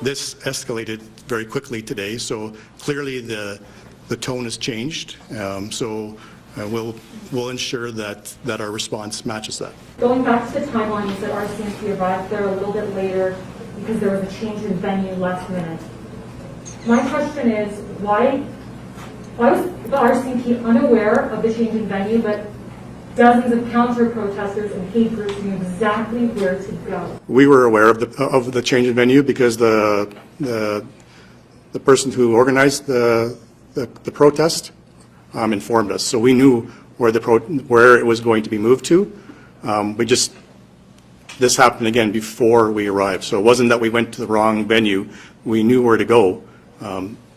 This escalated very quickly today, so clearly the tone has changed. We'll ensure that our response matches that. Going back to the timeline, you said RCMP arrived there a little bit later because there was a change in venue last minute. My question is, why was the RCMP unaware of the change in venue, but dozens of counter-protesters and hate groups knew exactly where to go? We were aware of the change in venue because the person who organized the protest informed us, so we knew where it was going to be moved to. This happened again before we arrived, so it wasn't that we went to the wrong venue. We knew where to go.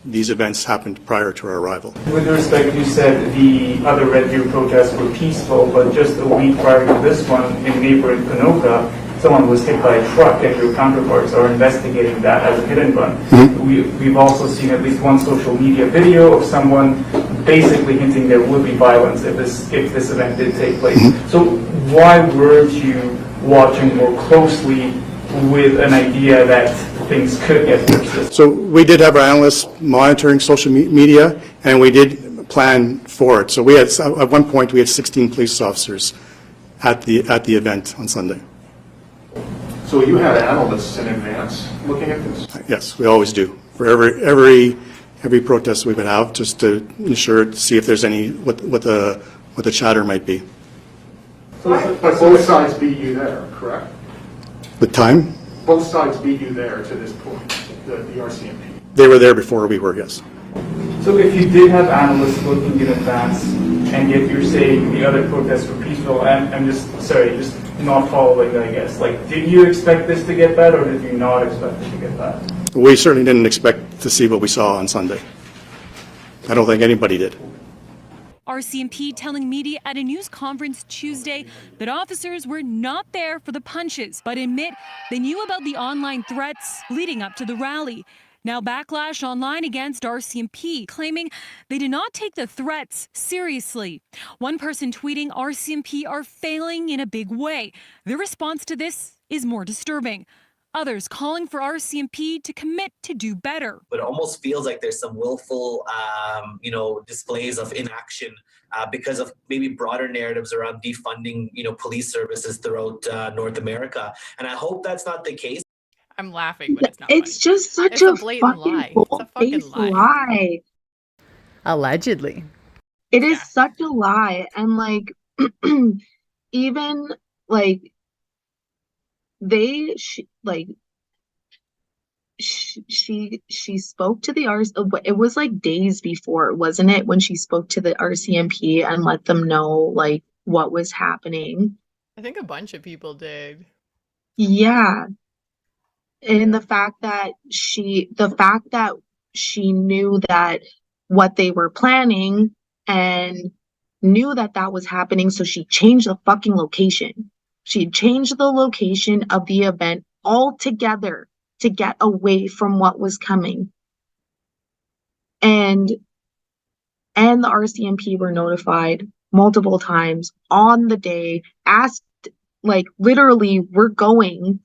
These events happened prior to our arrival. With respect, you said the other Red Deer protests were peaceful, but just a week prior to this one in neighboring Ponoka, someone was hit by a truck, and your counterparts are investigating that as a hit and run. We've also seen at least one social media video of someone basically hinting there would be violence if this event did take place. So why weren't you watching more closely with an idea that things could get worse? So we did have our analysts monitoring social media, and we did plan for it. So we had, at one point, we had 16 police officers at the event on Sunday. So you had analysts in advance looking at this? Yes, we always do. For every protest we would have, just to ensure, to see if there's any, what the chatter might be. So but both sides beat you there, correct? The time? Both sides beat you there to this point, the RCMP. They were there before we were, yes. So if you did have analysts looking in advance, and yet you're saying the other protests were peaceful, I'm just not following, I guess. Like, did you expect this to get bad, or did you not expect it to get bad? We certainly didn't expect to see what we saw on Sunday. I don't think anybody did. RCMP telling media at a news conference Tuesday that officers were not there for the punches, but admit they knew about the online threats leading up to the rally. Now backlash online against RCMP, claiming they did not take the threats seriously. One person tweeting RCMP are failing in a big way. Their response to this is more disturbing. Others calling for RCMP to commit to do better. But it almost feels like there's some willful, displays of inaction because of maybe broader narratives around defunding, police services throughout North America. And I hope that's not the case. I'm laughing, but it's not. It's funny. just such It's a blatant fucking lie. It's a fucking full-faced lie. lie. Allegedly. It is such a lie. And like, even like, she spoke to the it was like days before, wasn't it, when she spoke to the RCMP and let them know like what was happening. I think a bunch of people did. Yeah. And the fact that she knew that what they were planning and knew that that was happening, so she changed the fucking location. She changed the location of the event altogether to get away from what was coming. And the RCMP were notified multiple times on the day, asked, like, literally, we're going,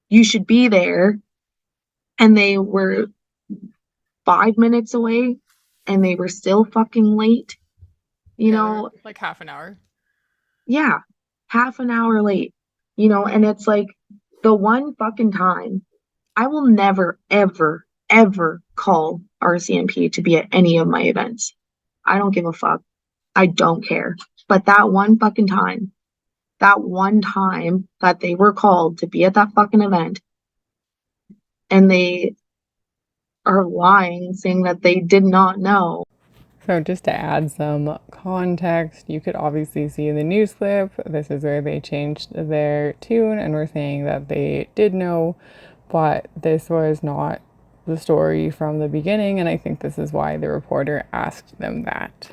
you should be there. And they were 5 minutes away and they were still fucking late. You know, like half an hour. Yeah, half an hour late. And it's like the one fucking time I will never, ever, ever call RCMP to be at any of my events. I don't give a fuck. I don't care. But that one time that they were called to be at that fucking event, and they are lying, saying that they did not know. So just to add some context, you could obviously see in the news clip, this is where they changed their tune and were saying that they did know, but this was not the story from the beginning, and I think this is why the reporter asked them that.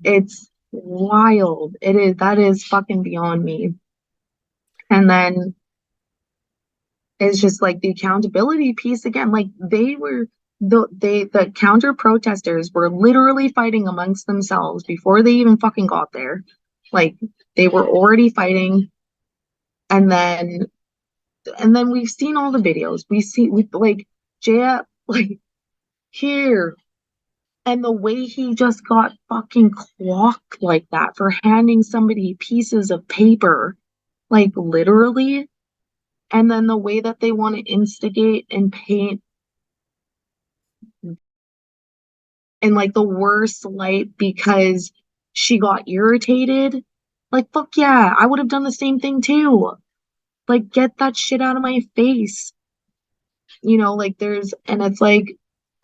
It's wild. That is fucking beyond me. And then it's just like the accountability piece again. Like the counter protesters were literally fighting amongst themselves before they even fucking got there. Like they were already fighting. And then we've seen all the videos. We like Jaya, like here. And the way he just got fucking clocked like that for handing somebody pieces of paper, like literally. And then the way that they want to instigate and paint in like the worst light because she got irritated. Like, fuck yeah, I would have done the same thing too. Like, get that shit out of my face. Like and it's like,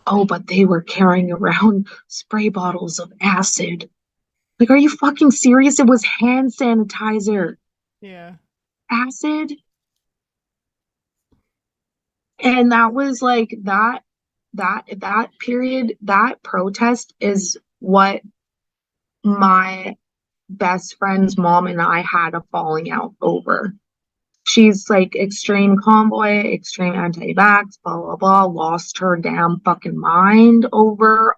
oh, but they were carrying around spray bottles of acid. Like, are you fucking serious? It was hand sanitizer. Yeah. Acid. And that was like that period, that protest is what my best friend's mom and I had a falling out over. She's like extreme convoy, extreme anti-vax, blah, blah, blah, lost her damn fucking mind over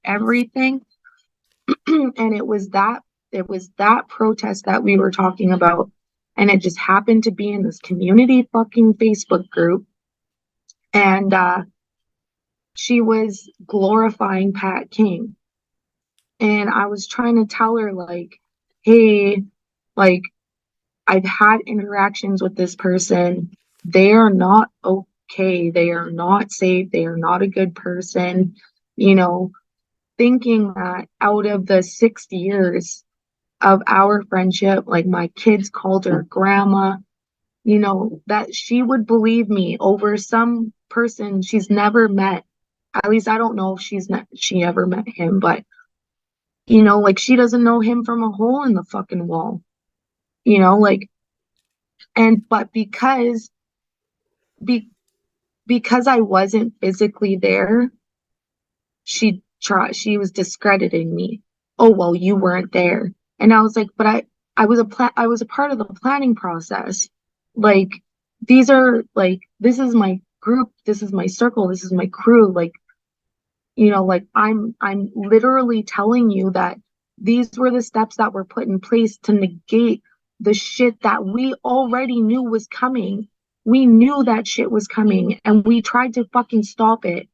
everything. And it was that protest that we were talking about. And it just happened to be in this community fucking Facebook group. And she was glorifying Pat King. And I was trying to tell her, like, hey, like, I've had interactions with this person. They are not okay. They are not safe. They are not a good person. Thinking that out of the 6 years of our friendship, like my kids called her grandma, that she would believe me over some person she's never met. At least I don't know if she ever met him, but like she doesn't know him from a hole in the fucking wall. But because I wasn't physically there, she was discrediting me. Oh, well, you weren't there. And I was like, but I was a part of the planning process. Like, these are like, this is my group, this is my circle, this is my crew. Like, like I'm literally telling you that these were the steps that were put in place to negate the shit that we already knew was coming. We knew that shit was coming and we tried to fucking stop it.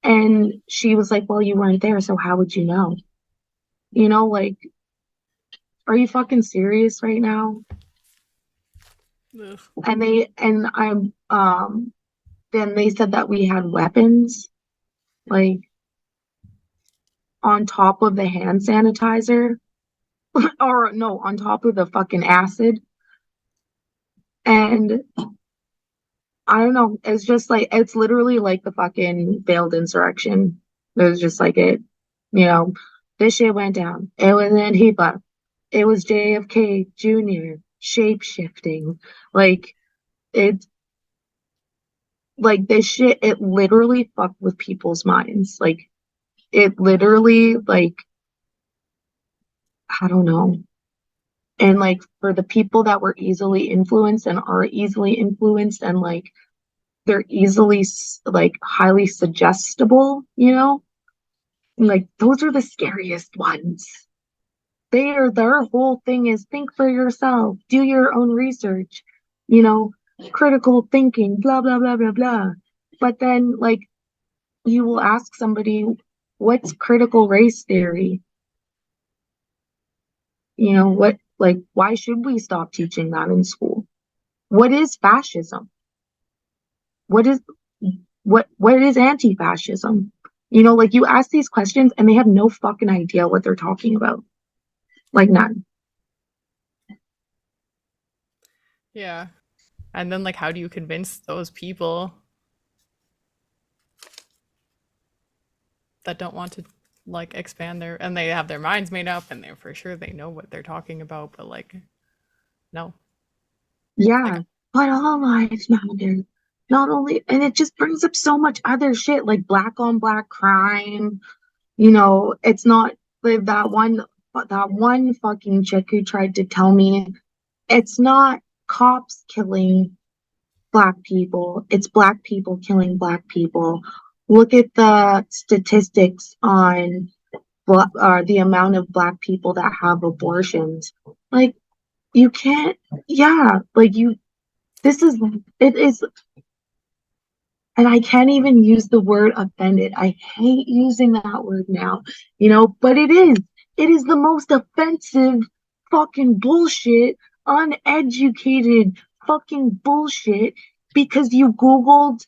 And she was like, well, you weren't there, so how would you know? You know, like, are you fucking serious right now? Ugh. Then they said that we had weapons, like, on top of the hand sanitizer. Or no, on top of the fucking acid. And I don't know, it's just like, it's literally like the fucking failed insurrection. It was just like this shit went down. It was Antifa. It was JFK Jr. shape shifting. Like, it's like this shit, it literally fucked with people's minds. Like, it literally, like, I don't know. And like for the people that were easily influenced and are easily influenced and like they're easily like highly suggestible, like those are the scariest ones. Their whole thing is think for yourself, do your own research, critical thinking, blah blah blah blah blah. But then like you will ask somebody, what's critical race theory? Why should we stop teaching that in school? What is fascism? What is anti-fascism? Like you ask these questions and they have no fucking idea what they're talking about. Like none. Yeah. And then like how do you convince those people that don't want to like expand and they have their minds made up and they're for sure they know what they're talking about, but like no. Yeah, but all lives matter. Not only, and it just brings up so much other shit like black on black crime. It's not like that one fucking chick who tried to tell me it's not cops killing black people, it's black people killing black people. Look at the statistics on the amount of black people that have abortions. Like, you can't, it is, and I can't even use the word offended. I hate using that word now, but it is the most offensive fucking bullshit, uneducated fucking bullshit, because you Googled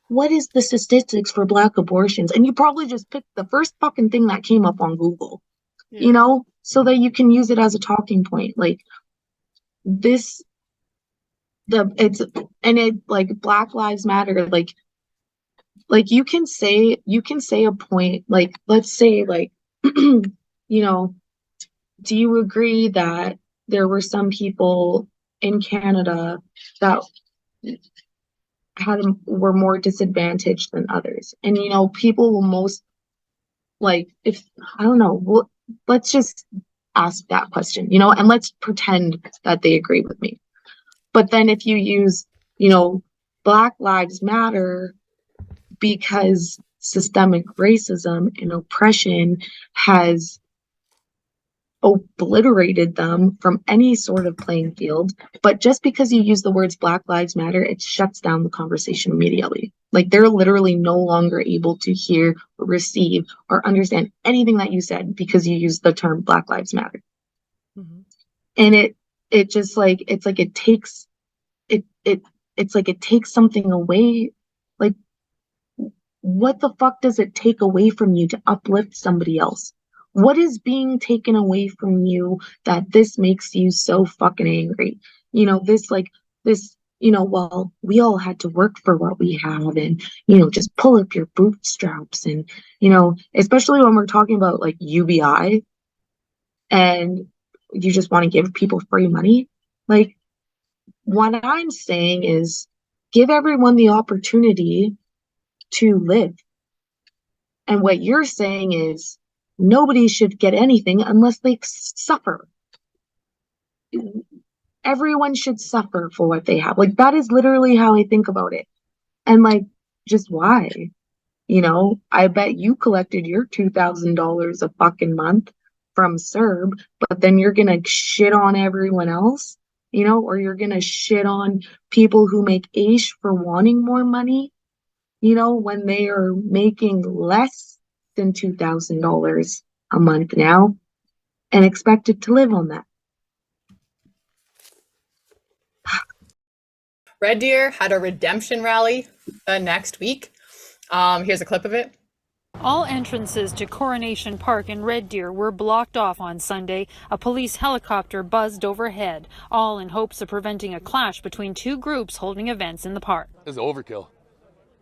what is the statistics for black abortions, and you probably just picked the first fucking thing that came up on Google, so that you can use it as a talking point. Like this, like Black Lives Matter, like you can say a point, like let's say like do you agree that there were some people in Canada that were more disadvantaged than others? And people will most, like, if I don't know, let's just ask that question, and let's pretend that they agree with me. But then if you use Black Lives Matter because systemic racism and oppression has obliterated them from any sort of playing field, but just because you use the words Black Lives Matter, it shuts down the conversation immediately. Like they're literally no longer able to hear or receive or understand anything that you said because you use the term Black Lives Matter. Mm-hmm. And it just like, it's like it takes something away. Like, what the fuck does it take away from you to uplift somebody else? What is being taken away from you that this makes you so fucking angry? Well, we all had to work for what we have, and, just pull up your bootstraps. And, especially when we're talking about like UBI and you just want to give people free money. Like, what I'm saying is give everyone the opportunity to live. And what you're saying is nobody should get anything unless they suffer. Everyone should suffer for what they have. Like, that is literally how I think about it. And like, just why? I bet you collected your $2,000 a fucking month. from CERB, but then you're gonna shit on everyone else, you know, or you're gonna shit on people who make AISH for wanting more money, you know, when they are making less than $2,000 a month now and expected to live on that. Red Deer had a redemption rally the next week. Here's a clip of it. All entrances to Coronation Park in Red Deer were blocked off on Sunday. A police helicopter buzzed overhead, all in hopes of preventing a clash between two groups holding events in the park. This is overkill.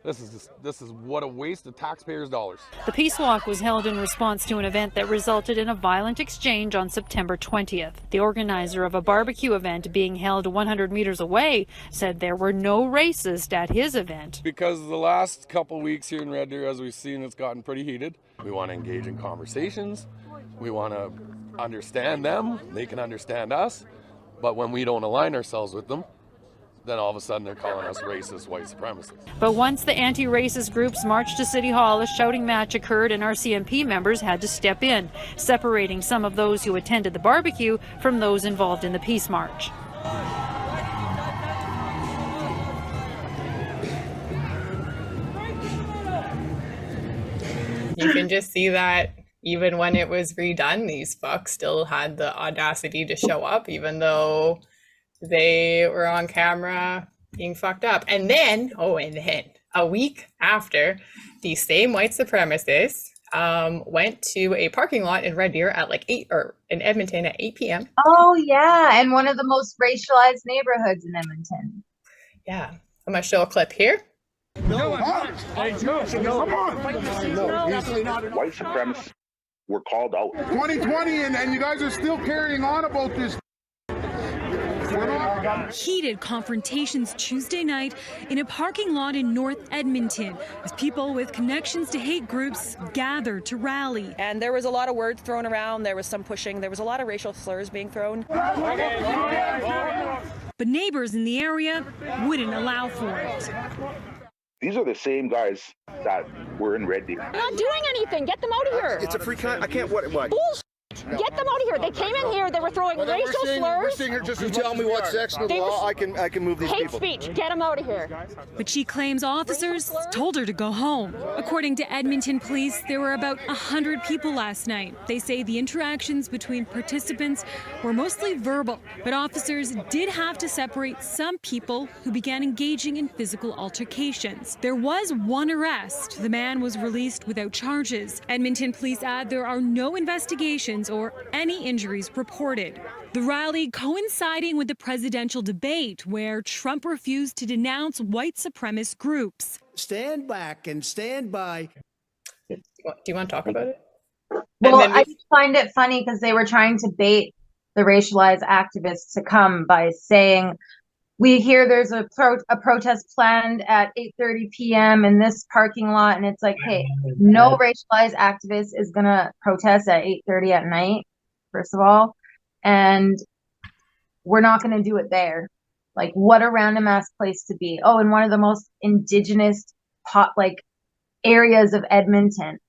This is what a waste of taxpayers' dollars. The Peace Walk was held in response to an event that resulted in a violent exchange on September 20th. The organizer of a barbecue event being held 100 meters away said there were no racists at his event. Because the last couple weeks here in Red Deer, as we've seen, it's gotten pretty heated. We want to engage in conversations. We want to understand them. They can understand us. But when we don't align ourselves with them, then all of a sudden they're calling us racist white supremacists. But once the anti-racist groups marched to City Hall, a shouting match occurred and RCMP members had to step in, separating some of those who attended the barbecue from those involved in the Peace March. You can just see that even when it was redone, these fucks still had the audacity to show up, even though they were on camera being fucked up. And then a week after, these same white supremacists went to a parking lot in Red Deer at like 8, or in Edmonton at 8 p.m. Oh yeah, and one of the most racialized neighborhoods in Edmonton. Yeah, I'm gonna show a clip here. White supremacists were called out. 2020 and you guys are still carrying on about this. Heated confrontations Tuesday night in a parking lot in North Edmonton as people with connections to hate groups gathered to rally. And there was a lot of words thrown around, there was some pushing, there was a lot of racial slurs being thrown. But neighbors in the area wouldn't allow for it. These are the same guys that were in Red Deer. They're not doing anything. Get them out of here. It's a free con. I can't. What? Bullshit. Get them out of here. They came in here. They were throwing racial slurs. We're seeing her just you tell me what section of the law I can move these hate people. Hate speech. Get them out of here. But she claims officers told her to go home. According to Edmonton police, there were about 100 people last night. They say the interactions between participants were mostly verbal, but officers did have to separate some people who began engaging in physical altercations. There was one arrest. The man was released without charges. Edmonton police add there are no investigations or any injuries reported. The rally coinciding with the presidential debate where Trump refused to denounce white supremacist groups. Stand back and stand by. Do you want to talk about it? Well, I just find it funny because they were trying to bait the racialized activists to come by saying, we hear there's a protest planned at 8:30 p.m. in this parking lot. And it's like, hey, no racialized activist is going to protest at 8:30 at night, first of all. And we're not going to do it there. Like, what a random ass place to be. Oh, in one of the most indigenous areas of Edmonton.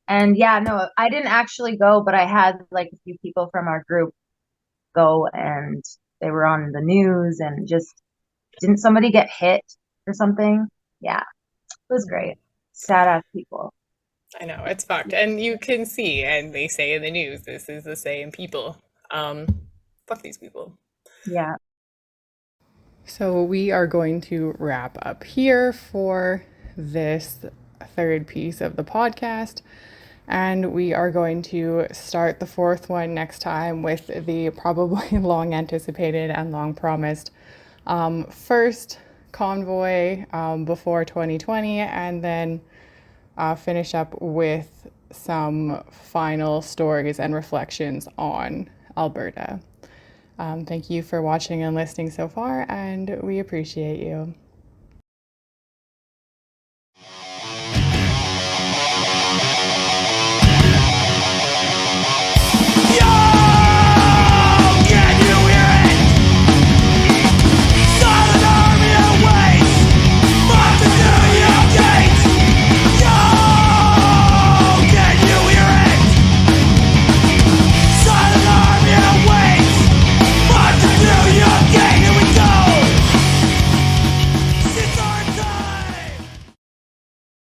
And yeah, no, I didn't actually go, but I had like a few people from our group go, and they were on the news, and just, didn't somebody get hit or something? Yeah, it was great. Sad ass people. I know, it's fucked. And you can see, and they say in the news, this is the same people. Fuck these people. Yeah. So we are going to wrap up here for this third piece of the podcast. And we are going to start the fourth one next time with the probably long anticipated and long promised first convoy before 2020, and then finish up with some final stories and reflections on Alberta. Thank you for watching and listening so far, and we appreciate you.